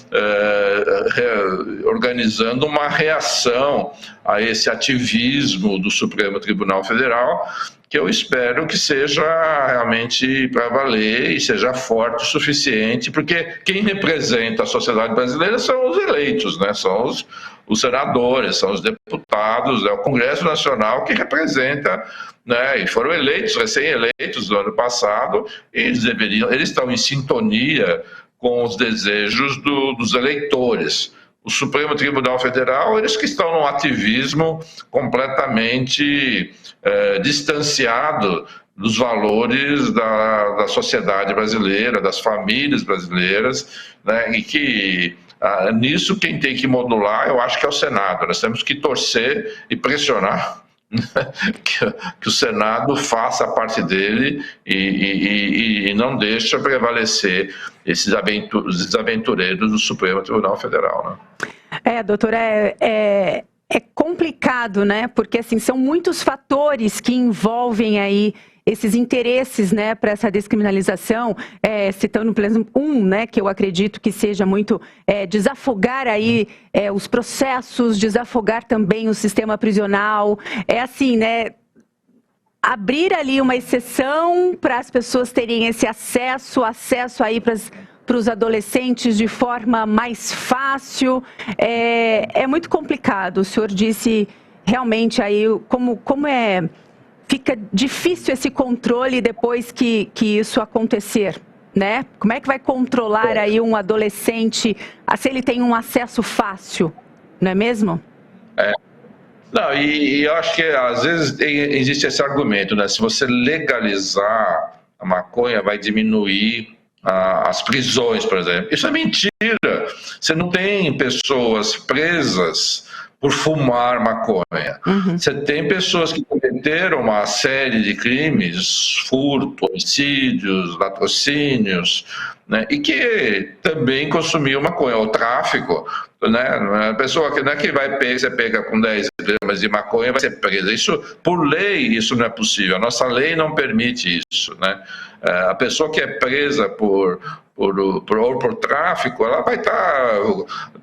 organizando uma reação a esse ativismo do Supremo Tribunal Federal, que eu espero que seja realmente para valer e seja forte o suficiente, porque quem representa a sociedade brasileira são os eleitos, né? São os senadores, são os deputados, é o Congresso Nacional que representa, né? E foram eleitos, recém-eleitos do ano passado, e eles estão em sintonia com os desejos dos eleitores. O Supremo Tribunal Federal, eles que estão num ativismo completamente distanciado dos valores da sociedade brasileira, das famílias brasileiras, né? E que nisso quem tem que modular, eu acho que é o Senado. Nós temos que torcer e pressionar que o Senado faça a parte dele e não deixe prevalecer esses aventureiros do Supremo Tribunal Federal, né? Doutor, É complicado, né? Porque assim, são muitos fatores que envolvem aí esses interesses, né, para essa descriminalização, citando por exemplo né, que eu acredito que seja muito desafogar aí os processos, desafogar também o sistema prisional, assim, né, abrir ali uma exceção para as pessoas terem esse acesso aí para os adolescentes de forma mais fácil, é muito complicado. O senhor disse realmente aí como fica difícil esse controle depois que isso acontecer, né? Como é que vai controlar aí um adolescente, se ele tem um acesso fácil, não é mesmo? Não, e eu acho que às vezes existe esse argumento, né? Se você legalizar a maconha, vai diminuir as prisões, por exemplo. Isso é mentira. Você não tem pessoas presas por fumar maconha. Você tem pessoas que cometeram uma série de crimes, furto, homicídios, latrocínios, né, e que também consumiam maconha, o tráfico, né, a pessoa que não é que você pega com 10 gramas de maconha vai ser presa. Isso, por lei, isso não é possível. A nossa lei não permite isso, né? A pessoa que é presa por tráfico, ela vai estar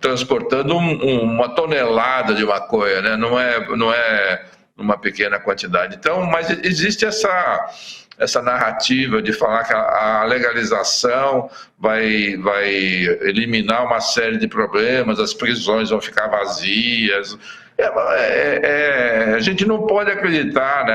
transportando uma tonelada de maconha, né? Não é uma pequena quantidade. Então, mas existe essa narrativa de falar que a legalização vai eliminar uma série de problemas, as prisões vão ficar vazias. A gente não pode acreditar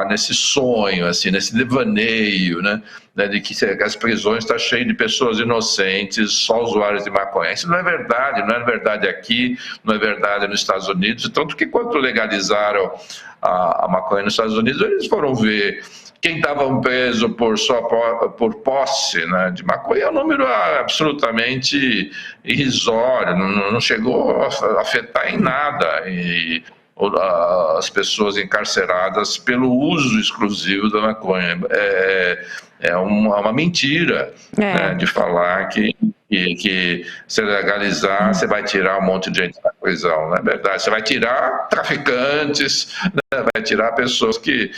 nesse sonho, assim, nesse devaneio, né, de que as prisões estão cheias de pessoas inocentes, só usuários de maconha. Isso não é verdade aqui, não é verdade nos Estados Unidos. Tanto que quando legalizaram a maconha nos Estados Unidos, eles foram ver quem estava preso por posse, né, de maconha, é um número absolutamente irrisório, não chegou a afetar em nada as pessoas encarceradas pelo uso exclusivo da maconha. É uma mentira, né, de falar que se legalizar, você vai tirar um monte de gente da prisão. Não é verdade. Você vai tirar traficantes, né, vai tirar pessoas que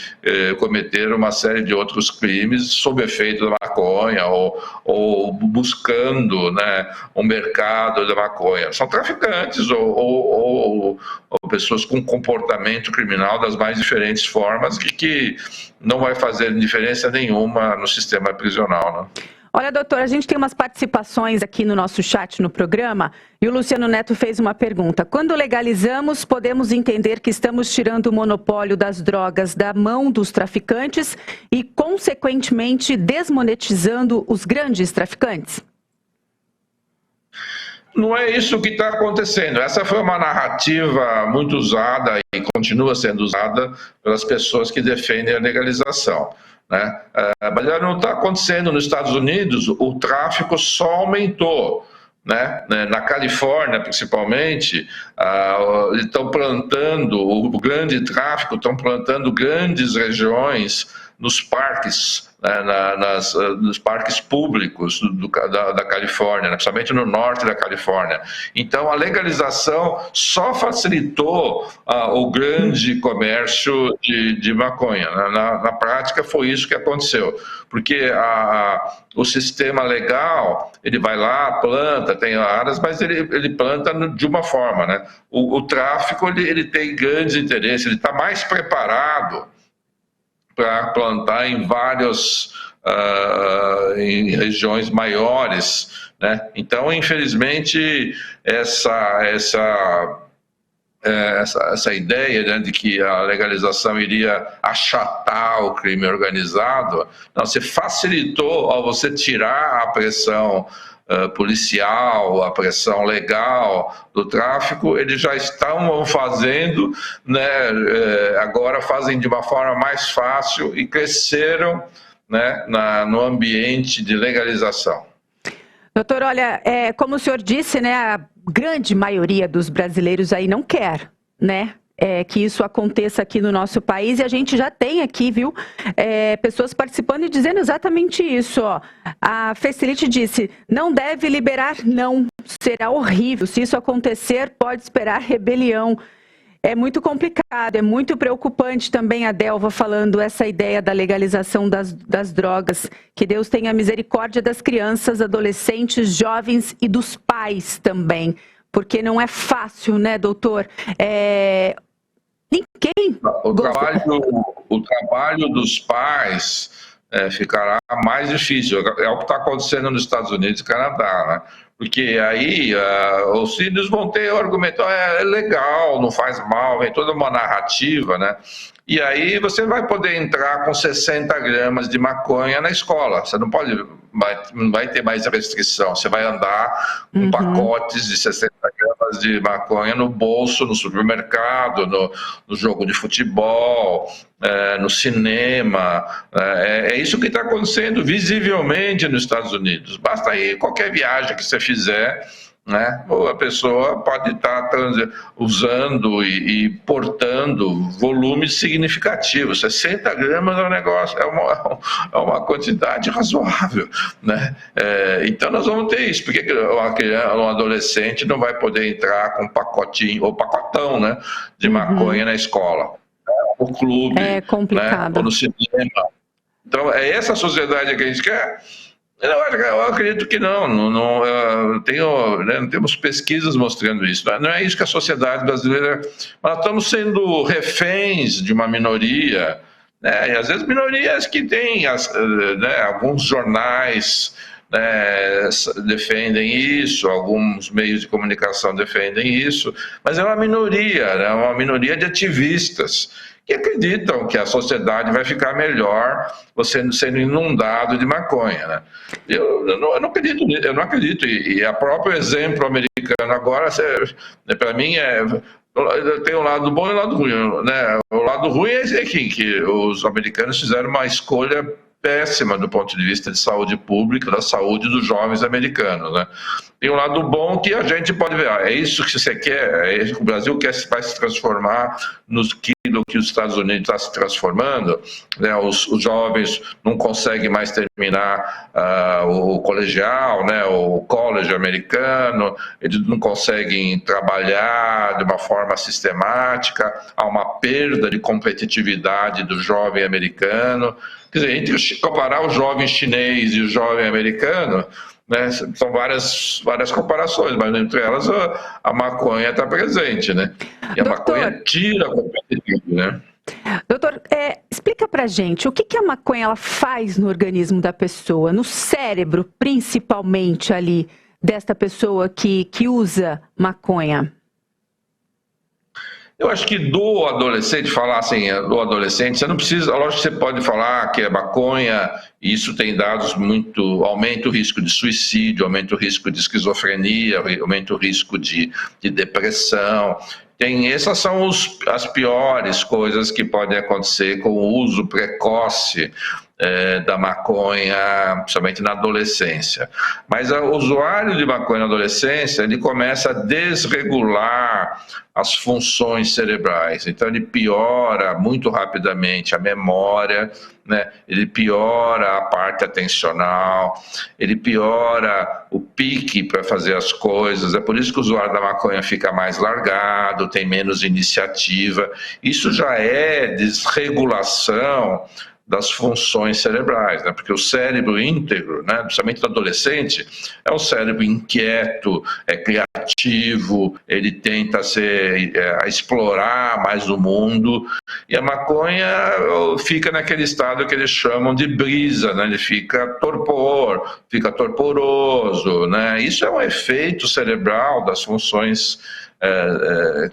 cometeram uma série de outros crimes sob efeito da maconha ou buscando, né, um mercado da maconha. São traficantes ou pessoas com comportamento criminal das mais diferentes formas que não vai fazer diferença nenhuma no sistema prisional, né? Olha, doutor, a gente tem umas participações aqui no nosso chat no programa e o Luciano Neto fez uma pergunta. Quando legalizamos, podemos entender que estamos tirando o monopólio das drogas da mão dos traficantes e, consequentemente, desmonetizando os grandes traficantes? Não é isso que está acontecendo. Essa foi uma narrativa muito usada e continua sendo usada pelas pessoas que defendem a legalização, né? Mas não está acontecendo nos Estados Unidos, o tráfico só aumentou, né? Na Califórnia, principalmente, eles estão plantando, o grande tráfico, estão plantando grandes regiões nos parques, né, nos parques públicos da Califórnia, né, principalmente no norte da Califórnia. Então, a legalização só facilitou o grande comércio de maconha. Na prática, foi isso que aconteceu, porque o sistema legal, ele vai lá, planta, tem áreas, mas ele planta de uma forma, né? O tráfico, ele tem grandes interesses, ele está mais preparado para plantar em em regiões maiores, né? Então, infelizmente, essa ideia, né, de que a legalização iria achatar o crime organizado, não, você facilitou ao você tirar a pressão policial, a pressão legal do tráfico, eles já estão fazendo, né, agora fazem de uma forma mais fácil e cresceram, né, no ambiente de legalização. Doutor, olha, como o senhor disse, né, a grande maioria dos brasileiros aí não quer, né, que isso aconteça aqui no nosso país, e a gente já tem aqui, viu, pessoas participando e dizendo exatamente isso, ó. A Facilite disse, não deve liberar, não, será horrível, se isso acontecer, pode esperar rebelião. É muito complicado, é muito preocupante também a Delva falando essa ideia da legalização das drogas. Que Deus tenha misericórdia das crianças, adolescentes, jovens e dos pais também. Porque não é fácil, né, doutor? Ninguém... O trabalho dos pais ficará mais difícil. É o que está acontecendo nos Estados Unidos e Canadá, né? Porque aí os filhos vão ter o argumento, é legal, não faz mal, vem toda uma narrativa, né? E aí você vai poder entrar com 60 gramas de maconha na escola. Você não vai ter mais restrição. Você vai andar com pacotes de 60 gramas de maconha no bolso, no supermercado, no jogo de futebol, no cinema. É isso que está acontecendo visivelmente nos Estados Unidos. Basta aí qualquer viagem que você fizer, né? Ou a pessoa pode estar usando e portando volumes significativos. 60 gramas é um negócio, é uma quantidade razoável, né? Então nós vamos ter isso. Porque um adolescente não vai poder entrar com um pacotinho ou pacotão, né, de maconha na escola, no clube, é complicado, né, ou no cinema. Então é essa sociedade que a gente quer. Eu acredito que não temos pesquisas mostrando isso. Não é isso que a sociedade brasileira... Nós estamos sendo reféns de uma minoria, né? E às vezes minorias que têm, alguns jornais, né, defendem isso, alguns meios de comunicação defendem isso, mas é uma minoria, né? Uma minoria de ativistas que acreditam que a sociedade vai ficar melhor você sendo inundado de maconha, né? Eu não acredito nisso, eu não acredito. E o próprio exemplo americano agora, para mim, tem o lado bom e o lado ruim, né? O lado ruim é que os americanos fizeram uma escolha péssima do ponto de vista de saúde pública, da saúde dos jovens americanos, né? Tem um lado bom que a gente pode ver, é isso que você quer, é isso que o Brasil vai se transformar no que os Estados Unidos está se transformando, né? Os jovens não conseguem mais terminar o colegial, né? O college americano, eles não conseguem trabalhar de uma forma sistemática, há uma perda de competitividade do jovem americano. Quer dizer, entre comparar o jovem chinês e o jovem americano, né, são várias comparações, mas entre elas a maconha está presente, né? E a maconha tira a competitividade, né? Doutor, explica pra gente o que a maconha ela faz no organismo da pessoa, no cérebro, principalmente ali, desta pessoa que usa maconha. Eu acho que do adolescente, falar assim, do adolescente, você não precisa, lógico que você pode falar que é maconha, e isso tem dados muito, aumenta o risco de suicídio, aumenta o risco de esquizofrenia, aumenta o risco de depressão. Essas são as piores coisas que podem acontecer com o uso precoce da maconha, principalmente na adolescência. Mas o usuário de maconha na adolescência, ele começa a desregular as funções cerebrais. Então ele piora muito rapidamente a memória, né? Ele piora a parte atencional, ele piora o pique para fazer as coisas. É por isso que o usuário da maconha fica mais largado, tem menos iniciativa. Isso já é desregulação das funções cerebrais, né? Porque o cérebro íntegro, né, principalmente do adolescente, é um cérebro inquieto, é criativo, ele tenta a explorar mais o mundo, e a maconha fica naquele estado que eles chamam de brisa, né? Ele fica torporoso, né? Isso é um efeito cerebral das funções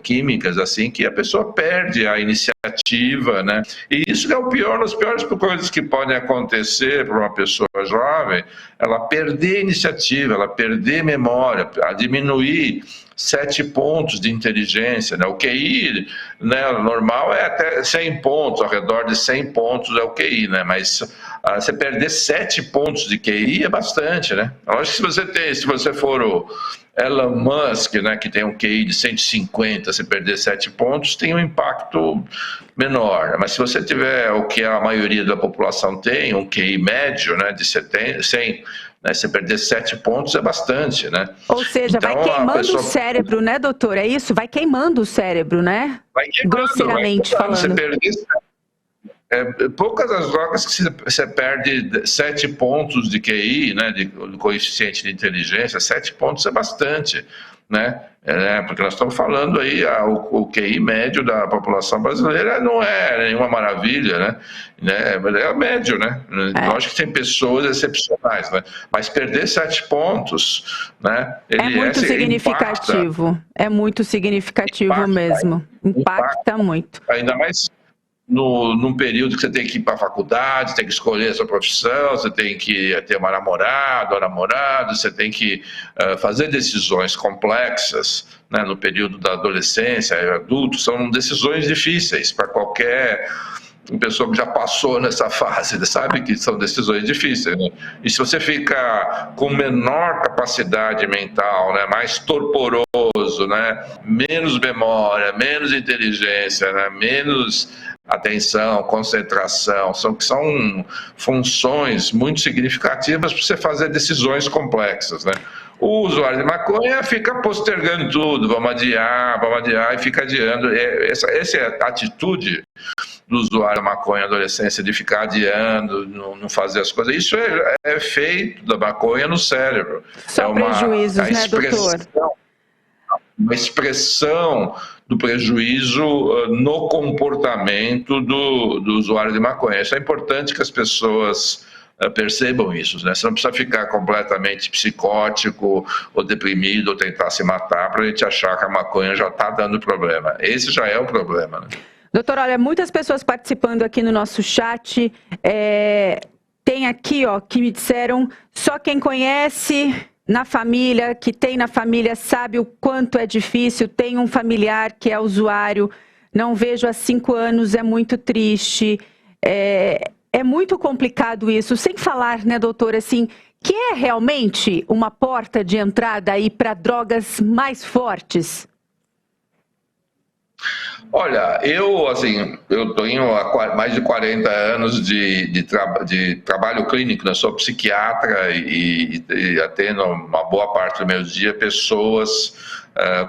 químicas, assim, que a pessoa perde a iniciativa, né? E isso é o pior, as piores coisas que podem acontecer para uma pessoa jovem, ela perder a iniciativa, ela perder memória, a diminuir 7 pontos de inteligência, né? O QI, né, normal é até 100 pontos, ao redor de 100 pontos é o QI, né? Mas você perder 7 pontos de QI é bastante, né? Eu acho que se você for o Elon Musk, né, que tem um QI de 150, se perder 7 pontos, tem um impacto menor. Mas se você tiver o que a maioria da população tem, um QI médio, né, de 100, né, se perder 7 pontos é bastante, né? Ou seja, então, vai queimando o cérebro, né, doutor? É isso? Vai queimando o cérebro, né? Vai queimando, grosseiramente falando. Você perder, poucas as drogas que você perde 7 pontos de QI, né, de coeficiente de inteligência, 7 pontos é bastante, né? Porque nós estamos falando aí, o QI médio da população brasileira não é nenhuma maravilha, né? É médio, né? Lógico que tem pessoas excepcionais, né? Mas perder 7 pontos, né? É muito significativo, impacta, é muito significativo mesmo, impacta muito. Ainda mais num período que você tem que ir para a faculdade, tem que escolher a sua profissão, você tem que ter uma namorada ou namorado, você tem que fazer decisões complexas, né, no período da adolescência e adulto, são decisões difíceis para qualquer pessoa que já passou nessa fase, sabe que são decisões difíceis, né? E se você fica com menor capacidade mental, né, mais torporoso, né, menos memória, menos inteligência, né, menos atenção, concentração, são funções muito significativas para você fazer decisões complexas, né? O usuário de maconha fica postergando tudo, vamos adiar e fica adiando. Essa é a atitude do usuário da maconha na adolescência, de ficar adiando, não fazer as coisas. Isso é efeito da maconha no cérebro. Só prejuízos, né, doutor? Uma expressão do prejuízo no comportamento do usuário de maconha. Isso é importante que as pessoas percebam isso, né? Você não precisa ficar completamente psicótico ou deprimido ou tentar se matar para a gente achar que a maconha já está dando problema. Esse já é o problema, né? Doutor, olha, muitas pessoas participando aqui no nosso chat, tem aqui, ó, que me disseram, só quem conhece na família, que tem na família, sabe o quanto é difícil, tem um familiar que é usuário, não vejo há 5 anos, é muito triste, é muito complicado isso, sem falar, né, doutor, assim, que é realmente uma porta de entrada aí para drogas mais fortes? Olha, eu tenho mais de 40 anos de trabalho clínico, né? Sou psiquiatra e atendo uma boa parte do meu dia pessoas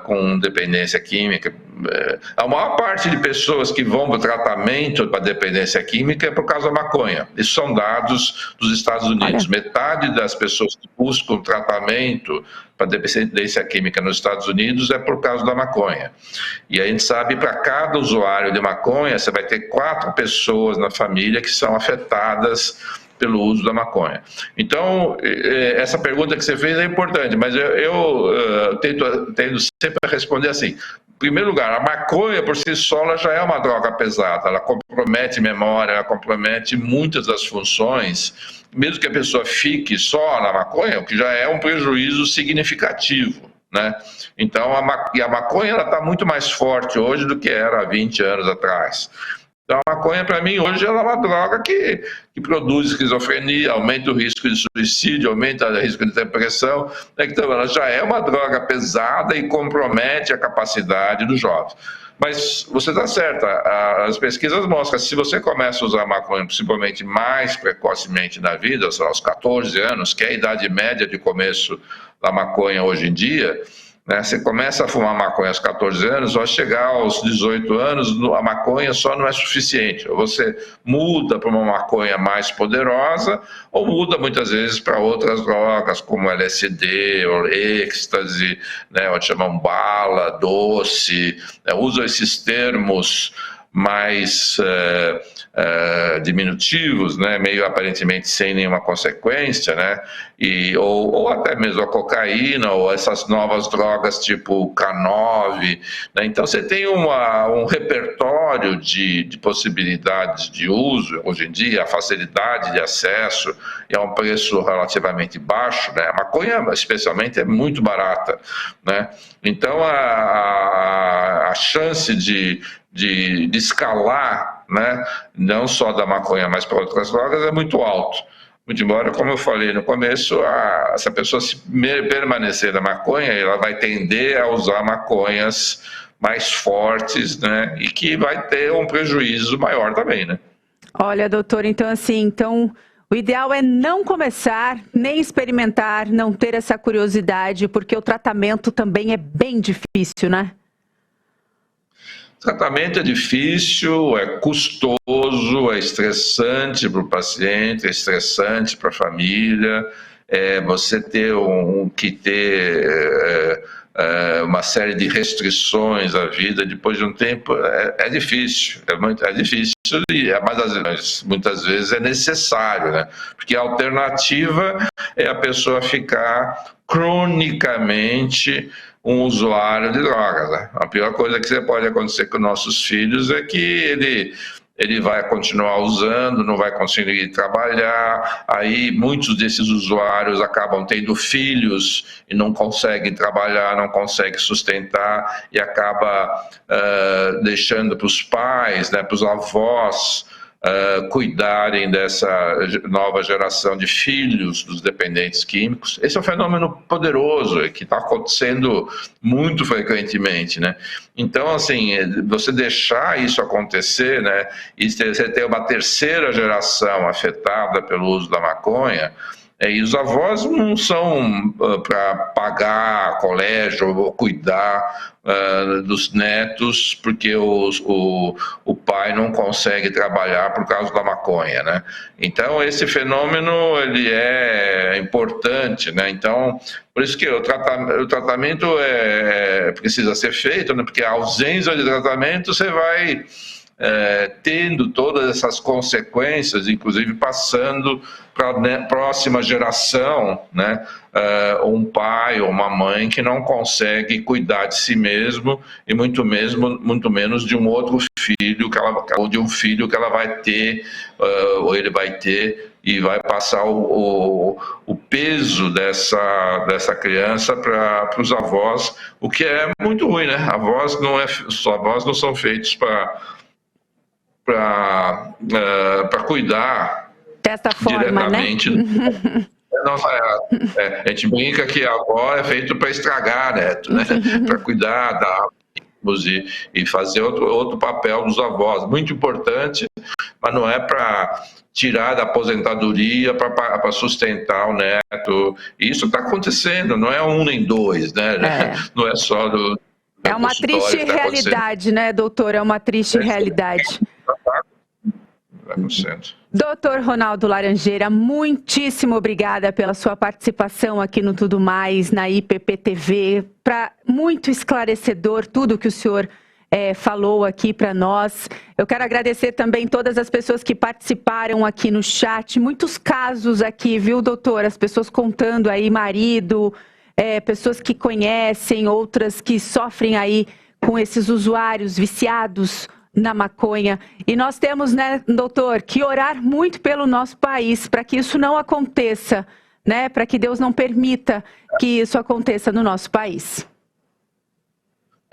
com dependência química. A maior parte de pessoas que vão para o tratamento para dependência química é por causa da maconha. Isso são dados dos Estados Unidos. Olha. Metade das pessoas que buscam tratamento para dependência química nos Estados Unidos é por causa da maconha. E a gente sabe, para cada usuário de maconha, você vai ter 4 pessoas na família que são afetadas pelo uso da maconha. Então, essa pergunta que você fez é importante, mas eu tento sempre responder assim. Em primeiro lugar, a maconha por si só ela já é uma droga pesada, ela compromete memória, ela compromete muitas das funções, mesmo que a pessoa fique só na maconha, o que já é um prejuízo significativo, né? Então, a maconha está muito mais forte hoje do que era há 20 anos atrás. Então, a maconha, para mim, hoje ela é uma droga que produz esquizofrenia, aumenta o risco de suicídio, aumenta o risco de depressão. Então, ela já é uma droga pesada e compromete a capacidade do jovem. Mas você está certa, as pesquisas mostram que se você começa a usar maconha, principalmente mais precocemente na vida, sei lá, aos 14 anos, que é a idade média de começo da maconha hoje em dia, né? Você começa a fumar maconha aos 14 anos, vai chegar aos 18 anos, a maconha só não é suficiente. Ou você muda para uma maconha mais poderosa, ou muda muitas vezes para outras drogas, como LSD, ou êxtase, né? Ou chamam bala, doce, né? Usam esses termos mais diminutivos, né, meio aparentemente sem nenhuma consequência, né, ou até mesmo a cocaína ou essas novas drogas tipo K9, né, então você tem um repertório de possibilidades de uso hoje em dia, a facilidade de acesso e a um preço relativamente baixo, né, a maconha especialmente é muito barata, né, então a chance de escalar né, não só da maconha, mas para outras drogas, é muito alto. Muito embora, como eu falei no começo, se a pessoa permanecer na maconha, ela vai tender a usar maconhas mais fortes, né, e que vai ter um prejuízo maior também, né. Olha, doutor, então o ideal é não começar, nem experimentar, não ter essa curiosidade, porque o tratamento também é bem difícil, né? O tratamento é difícil, é custoso, é estressante para o paciente, é estressante para a família. Você ter que ter uma série de restrições à vida depois de um tempo é difícil, é difícil, mas muitas vezes é necessário, né? Porque a alternativa é a pessoa ficar cronicamente um usuário de drogas, né? A pior coisa que pode acontecer com nossos filhos é que ele vai continuar usando, não vai conseguir trabalhar, aí muitos desses usuários acabam tendo filhos e não conseguem trabalhar, não conseguem sustentar e acaba deixando para os pais, né, para os avós, cuidarem dessa nova geração de filhos dos dependentes químicos. Esse é um fenômeno poderoso que está acontecendo muito frequentemente, né? Então, assim, você deixar isso acontecer, né, e você ter uma terceira geração afetada pelo uso da maconha, e os avós não são para pagar colégio ou cuidar dos netos porque o pai não consegue trabalhar por causa da maconha, né? Então, esse fenômeno ele é importante, né? Então, por isso que o tratamento precisa ser feito, né? Porque a ausência de tratamento você vai tendo todas essas consequências, inclusive passando para a próxima geração, né? Um pai ou uma mãe que não consegue cuidar de si mesmo e muito menos de um outro filho ou de um filho que ela vai ter ou ele vai ter e vai passar o peso dessa criança para os avós, o que é muito ruim, né? Os avós não são feitos para cuidar dessa forma, diretamente, né? A gente brinca que a avó é feito para estragar neto, né? Para cuidar e fazer outro papel dos avós, muito importante, mas não é para tirar da aposentadoria para sustentar o neto. E isso está acontecendo, não é um nem dois, né? Não é só do... É uma triste realidade, né, doutor? É uma triste realidade. Doutor Ronaldo Laranjeira, muitíssimo obrigada pela sua participação aqui no Tudo Mais, na IPP-TV. Muito esclarecedor tudo que o senhor falou aqui para nós. Eu quero agradecer também todas as pessoas que participaram aqui no chat. Muitos casos aqui, viu, doutor? As pessoas contando aí, marido, pessoas que conhecem, outras que sofrem aí com esses usuários viciados na maconha. E nós temos, né, doutor, que orar muito pelo nosso país para que isso não aconteça, né, para que Deus não permita que isso aconteça no nosso país.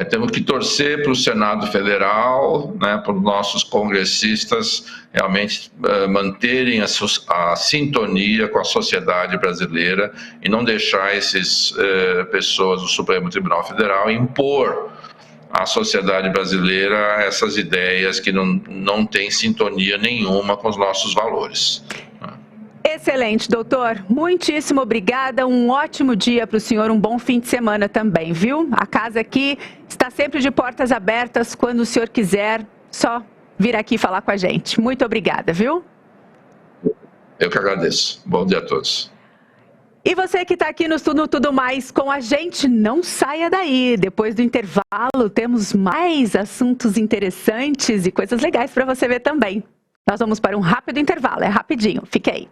Temos que torcer para o Senado Federal, né, para os nossos congressistas realmente manterem a sintonia com a sociedade brasileira e não deixar essas pessoas do Supremo Tribunal Federal impor à sociedade brasileira essas ideias que não têm sintonia nenhuma com os nossos valores. Excelente, doutor. Muitíssimo obrigada. Um ótimo dia para o senhor, um bom fim de semana também, viu? A casa aqui está sempre de portas abertas. Quando o senhor quiser, só vir aqui falar com a gente. Muito obrigada, viu? Eu que agradeço. Bom dia a todos. E você que está aqui no Tudo Mais com a gente, não saia daí. Depois do intervalo, temos mais assuntos interessantes e coisas legais para você ver também. Nós vamos para um rápido intervalo, é rapidinho. Fique aí.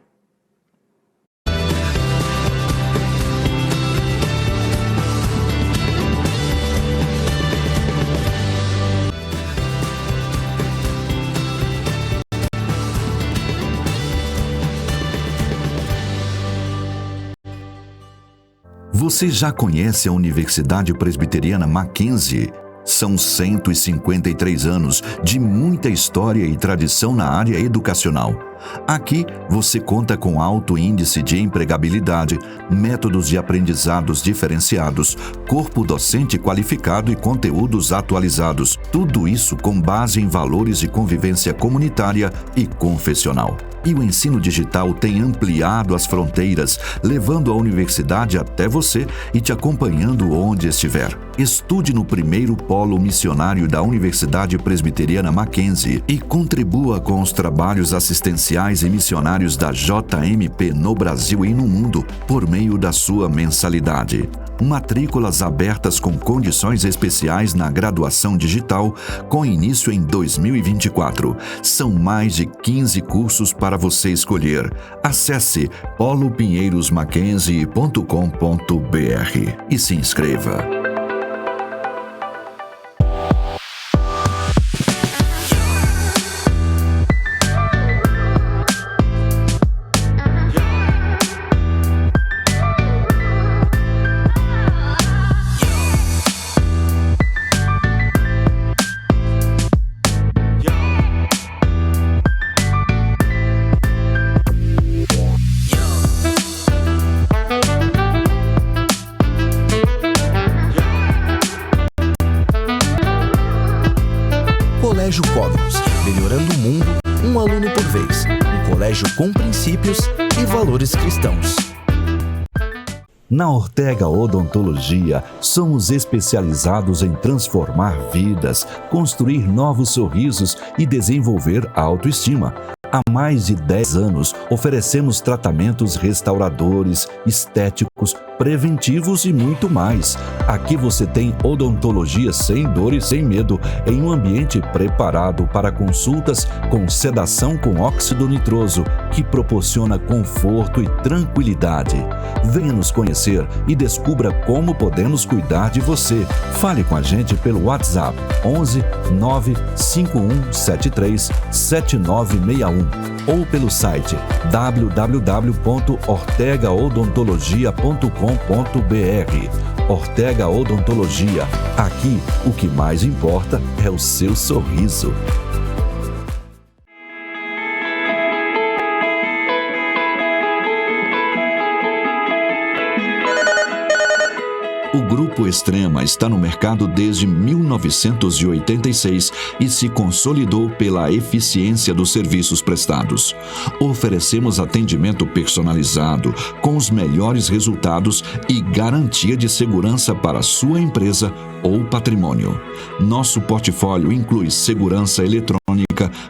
Você já conhece a Universidade Presbiteriana Mackenzie? São 153 anos de muita história e tradição na área educacional. Aqui você conta com alto índice de empregabilidade, métodos de aprendizados diferenciados, corpo docente qualificado e conteúdos atualizados. Tudo isso com base em valores de convivência comunitária e confessional. E o ensino digital tem ampliado as fronteiras, levando a universidade até você e te acompanhando onde estiver. Estude no primeiro polo missionário da Universidade Presbiteriana Mackenzie e contribua com os trabalhos assistenciais e missionários da JMP no Brasil e no mundo por meio da sua mensalidade. Matrículas abertas com condições especiais na graduação digital, com início em 2024. São mais de 15 cursos para você escolher. Acesse polopinheirosmackenzie.com.br e se inscreva. Colégio Cognos, melhorando o mundo, um aluno por vez. Um colégio com princípios e valores cristãos. Na Ortega Odontologia, somos especializados em transformar vidas, construir novos sorrisos e desenvolver a autoestima. Há mais de 10 anos, oferecemos tratamentos restauradores, estéticos, preventivos e muito mais. Aqui você tem odontologia sem dor e sem medo, em um ambiente preparado para consultas com sedação com óxido nitroso, que proporciona conforto e tranquilidade. Venha nos conhecer e descubra como podemos cuidar de você. Fale com a gente pelo WhatsApp 11 95173 7961 ou pelo site www.ortegaodontologia.com.br. Ortega Odontologia. Aqui, o que mais importa é o seu sorriso. O Grupo Extrema está no mercado desde 1986 e se consolidou pela eficiência dos serviços prestados. Oferecemos atendimento personalizado, com os melhores resultados e garantia de segurança para sua empresa ou patrimônio. Nosso portfólio inclui segurança eletrônica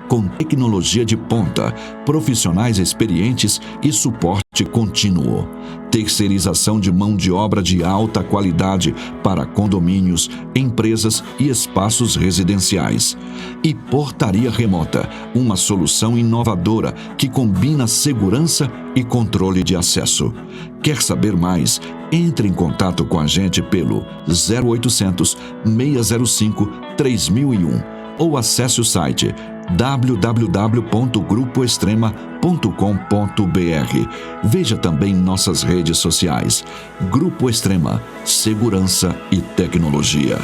com tecnologia de ponta, profissionais experientes e suporte contínuo. Terceirização de mão de obra de alta qualidade para condomínios, empresas e espaços residenciais. E portaria remota, uma solução inovadora que combina segurança e controle de acesso. Quer saber mais? Entre em contato com a gente pelo 0800 605 3001 ou acesse o site www.grupoextrema.com.br. Veja também nossas redes sociais. Grupo Extrema, segurança e tecnologia.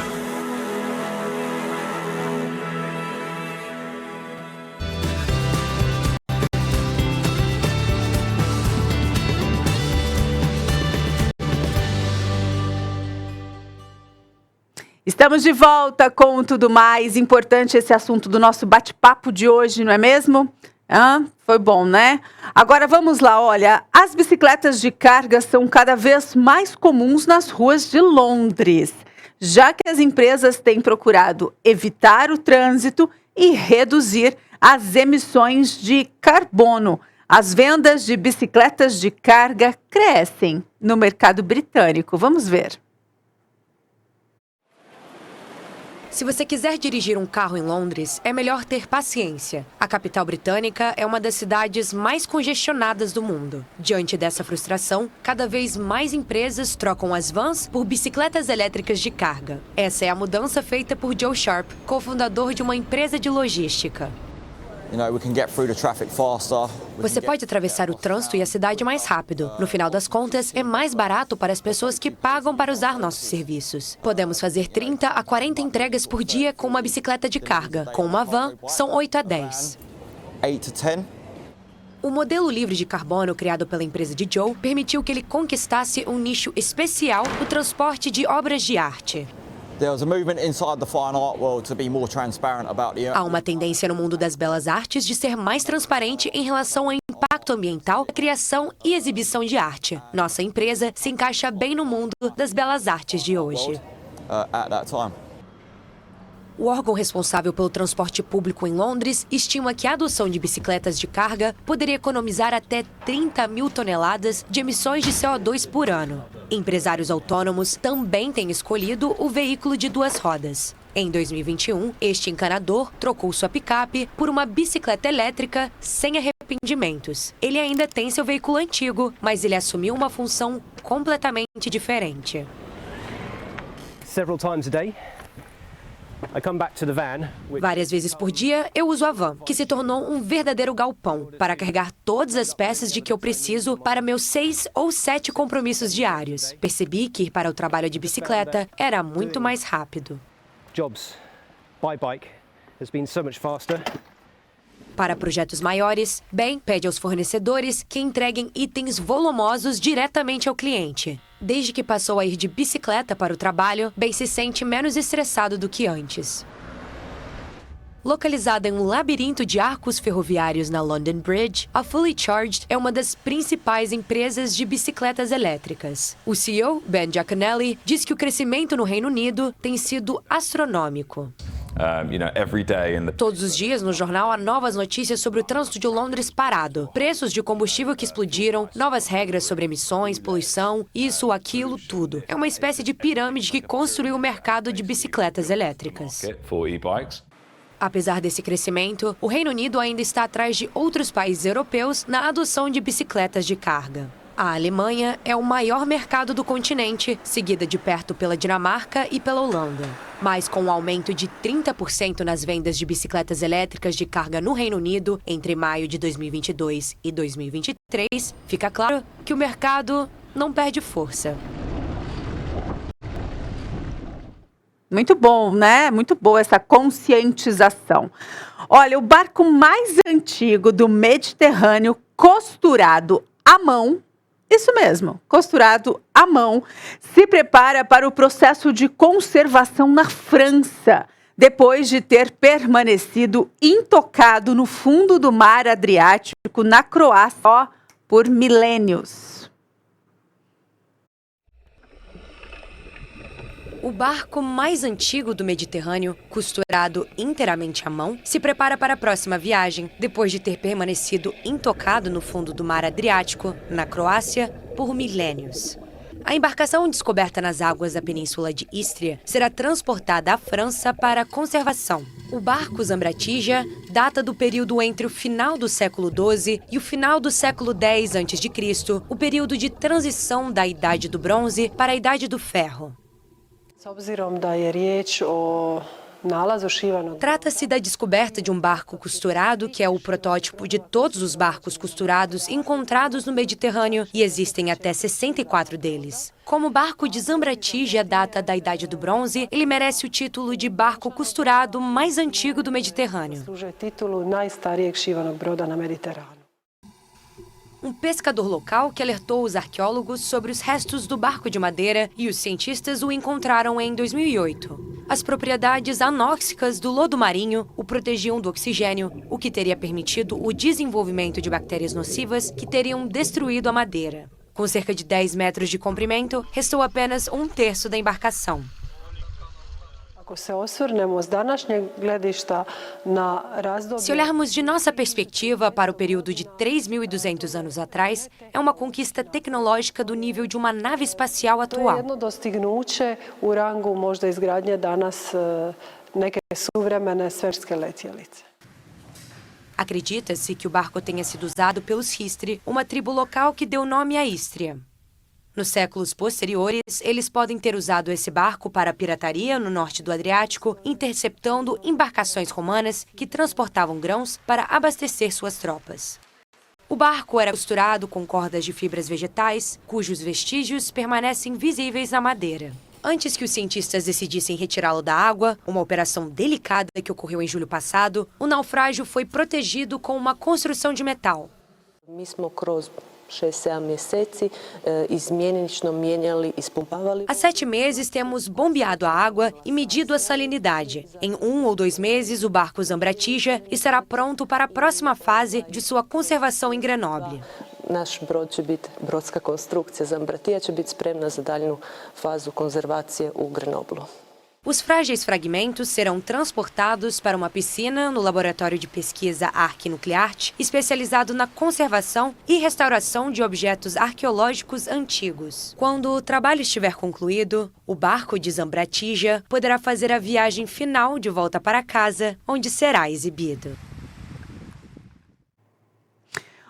Estamos de volta com Tudo Mais. Importante esse assunto do nosso bate-papo de hoje, não é mesmo? Foi bom, né? Agora vamos lá, olha, as bicicletas de carga são cada vez mais comuns nas ruas de Londres, já que as empresas têm procurado evitar o trânsito e reduzir as emissões de carbono. As vendas de bicicletas de carga crescem no mercado britânico. Vamos ver. Se você quiser dirigir um carro em Londres, é melhor ter paciência. A capital britânica é uma das cidades mais congestionadas do mundo. Diante dessa frustração, cada vez mais empresas trocam as vans por bicicletas elétricas de carga. Essa é a mudança feita por Joe Sharp, cofundador de uma empresa de logística. Você pode atravessar o trânsito e a cidade mais rápido. No final das contas, é mais barato para as pessoas que pagam para usar nossos serviços. Podemos fazer 30 a 40 entregas por dia com uma bicicleta de carga. Com uma van, são 8 a 10. O modelo livre de carbono criado pela empresa de Joe permitiu que ele conquistasse um nicho especial no transporte de obras de arte. Há uma tendência no mundo das belas artes de ser mais transparente em relação ao impacto ambiental, a criação e exibição de arte. Nossa empresa se encaixa bem no mundo das belas artes de hoje. O órgão responsável pelo transporte público em Londres estima que a adoção de bicicletas de carga poderia economizar até 30 mil toneladas de emissões de CO2 por ano. Empresários autônomos também têm escolhido o veículo de 2 rodas. Em 2021, este encanador trocou sua picape por uma bicicleta elétrica sem arrependimentos. Ele ainda tem seu veículo antigo, mas ele assumiu uma função completamente diferente. Several times a day. Várias vezes por dia, eu uso a van, que se tornou um verdadeiro galpão, para carregar todas as peças de que eu preciso para meus 6 ou 7 compromissos diários. Percebi que ir para o trabalho de bicicleta era muito mais rápido. Para projetos maiores, Ben pede aos fornecedores que entreguem itens volumosos diretamente ao cliente. Desde que passou a ir de bicicleta para o trabalho, Ben se sente menos estressado do que antes. Localizada em um labirinto de arcos ferroviários na London Bridge, a Fully Charged é uma das principais empresas de bicicletas elétricas. O CEO, Ben Giaconelli, diz que o crescimento no Reino Unido tem sido astronômico. Todos os dias no jornal há novas notícias sobre o trânsito de Londres parado, preços de combustível que explodiram, novas regras sobre emissões, poluição, isso, aquilo, tudo. É uma espécie de pirâmide que construiu o mercado de bicicletas elétricas. Apesar desse crescimento, o Reino Unido ainda está atrás de outros países europeus na adoção de bicicletas de carga. A Alemanha é o maior mercado do continente, seguida de perto pela Dinamarca e pela Holanda. Mas com um aumento de 30% nas vendas de bicicletas elétricas de carga no Reino Unido entre maio de 2022 e 2023, fica claro que o mercado não perde força. Muito bom, né? Muito boa essa conscientização. Olha, o barco mais antigo do Mediterrâneo, costurado à mão, isso mesmo, costurado à mão, se prepara para o processo de conservação na França, depois de ter permanecido intocado no fundo do mar Adriático, na Croácia, por milênios. O barco mais antigo do Mediterrâneo, costurado inteiramente à mão, se prepara para a próxima viagem, depois de ter permanecido intocado no fundo do mar Adriático, na Croácia, por milênios. A embarcação descoberta nas águas da península de Istria será transportada à França para conservação. O barco Zambratija data do período entre o final do século XII e o final do século X a.C., o período de transição da Idade do Bronze para a Idade do Ferro. Trata-se da descoberta de um barco costurado, que é o protótipo de todos os barcos costurados encontrados no Mediterrâneo, e existem até 64 deles. Como o barco de Zambratija data da Idade do Bronze, ele merece o título de barco costurado mais antigo do Mediterrâneo. Um pescador local que alertou os arqueólogos sobre os restos do barco de madeira e os cientistas o encontraram em 2008. As propriedades anóxicas do lodo marinho o protegiam do oxigênio, o que teria permitido o desenvolvimento de bactérias nocivas que teriam destruído a madeira. Com cerca de 10 metros de comprimento, restou apenas 1/3 da embarcação. Se olharmos de nossa perspectiva para o período de 3.200 anos atrás, é uma conquista tecnológica do nível de uma nave espacial atual. Acredita-se que o barco tenha sido usado pelos Histri, uma tribo local que deu nome à Istria. Nos séculos posteriores, eles podem ter usado esse barco para pirataria no norte do Adriático, interceptando embarcações romanas que transportavam grãos para abastecer suas tropas. O barco era costurado com cordas de fibras vegetais, cujos vestígios permanecem visíveis na madeira. Antes que os cientistas decidissem retirá-lo da água, uma operação delicada que ocorreu em julho passado, o naufrágio foi protegido com uma construção de metal. Há 7 meses temos bombeado a água e medido a salinidade. Em 1 ou 2 meses, o barco Zambratija estará pronto para a próxima fase de sua conservação em Grenoble. Naš brod će biti, brodska konstrukcija Zambratija će biti spremna za daljnju fazu konzervacije u Grenoblu. Os frágeis fragmentos serão transportados para uma piscina no Laboratório de Pesquisa Arquinucleart, especializado na conservação e restauração de objetos arqueológicos antigos. Quando o trabalho estiver concluído, o barco de Zambratija poderá fazer a viagem final de volta para casa, onde será exibido.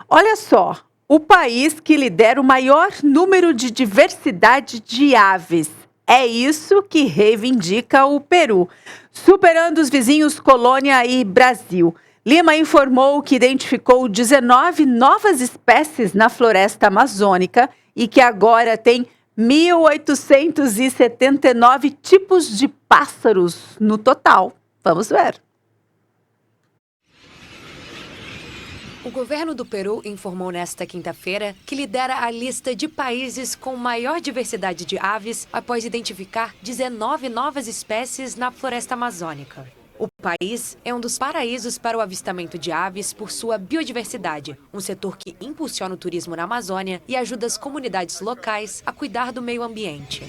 Olha só, o país que lidera o maior número de diversidade de aves. É isso que reivindica o Peru, superando os vizinhos Colônia e Brasil. Lima informou que identificou 19 novas espécies na floresta amazônica e que agora tem 1.879 tipos de pássaros no total. Vamos ver. O governo do Peru informou nesta quinta-feira que lidera a lista de países com maior diversidade de aves após identificar 19 novas espécies na floresta amazônica. O país é um dos paraísos para o avistamento de aves por sua biodiversidade, um setor que impulsiona o turismo na Amazônia e ajuda as comunidades locais a cuidar do meio ambiente.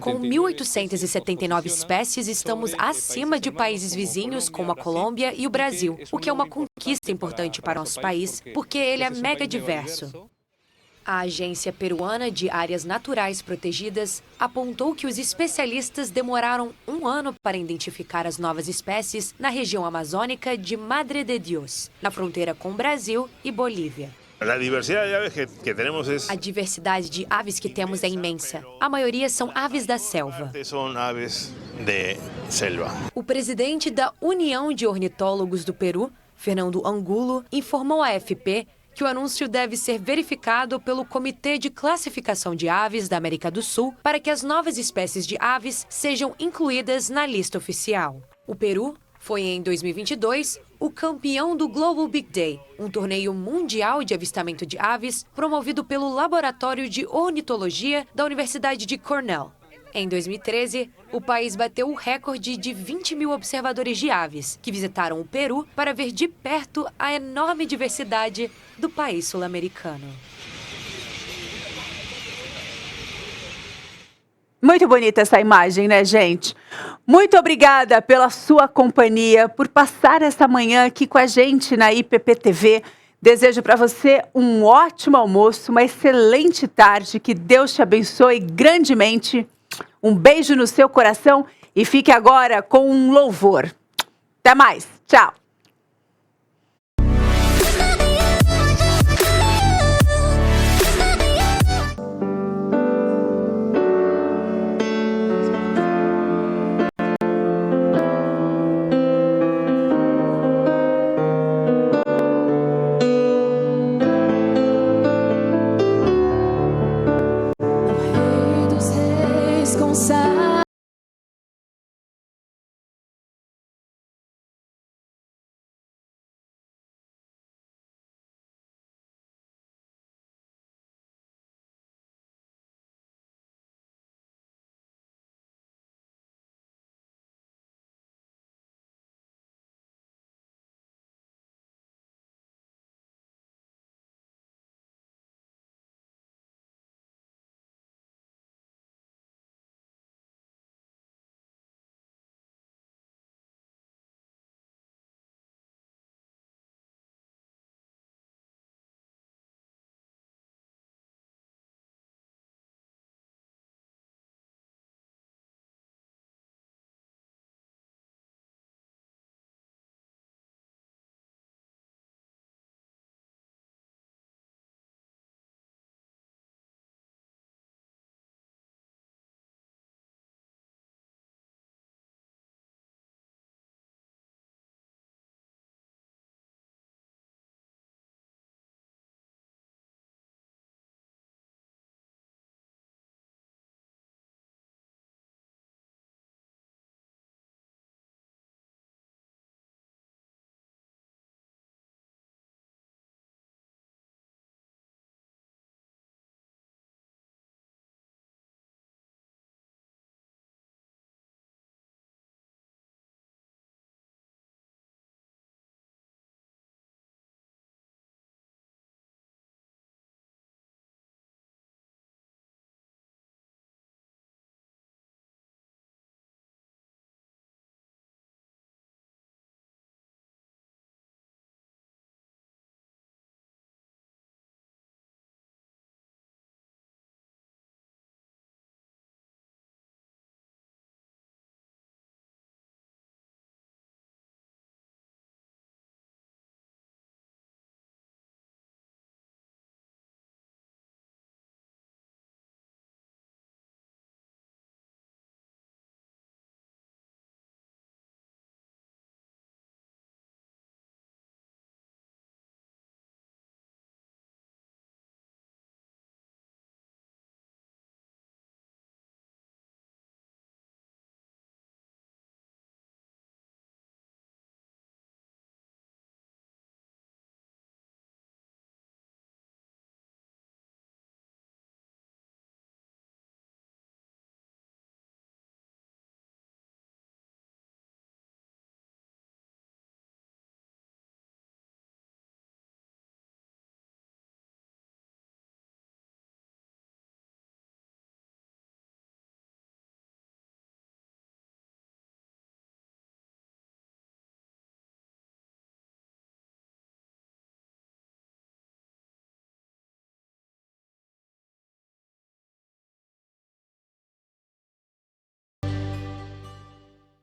Com 1.879 espécies, estamos acima de países vizinhos como a Colômbia e o Brasil, o que é uma conquista importante para nosso país, porque ele é mega diverso. A Agência Peruana de Áreas Naturais Protegidas apontou que os especialistas demoraram 1 ano para identificar as novas espécies na região amazônica de Madre de Dios, na fronteira com Brasil e Bolívia. A diversidade de aves que temos é imensa. A maioria são aves da selva. O presidente da União de Ornitólogos do Peru, Fernando Angulo, informou à AFP que o anúncio deve ser verificado pelo Comitê de Classificação de Aves da América do Sul para que as novas espécies de aves sejam incluídas na lista oficial. O Peru foi, em 2022, o campeão do Global Big Day, um torneio mundial de avistamento de aves promovido pelo Laboratório de Ornitologia da Universidade de Cornell. Em 2013, o país bateu o recorde de 20 mil observadores de aves, que visitaram o Peru para ver de perto a enorme diversidade do país sul-americano. Muito bonita essa imagem, né, gente? Muito obrigada pela sua companhia, por passar essa manhã aqui com a gente na IPP-TV. Desejo para você um ótimo almoço, uma excelente tarde, que Deus te abençoe grandemente. Um beijo no seu coração e fique agora com um louvor. Até mais, tchau!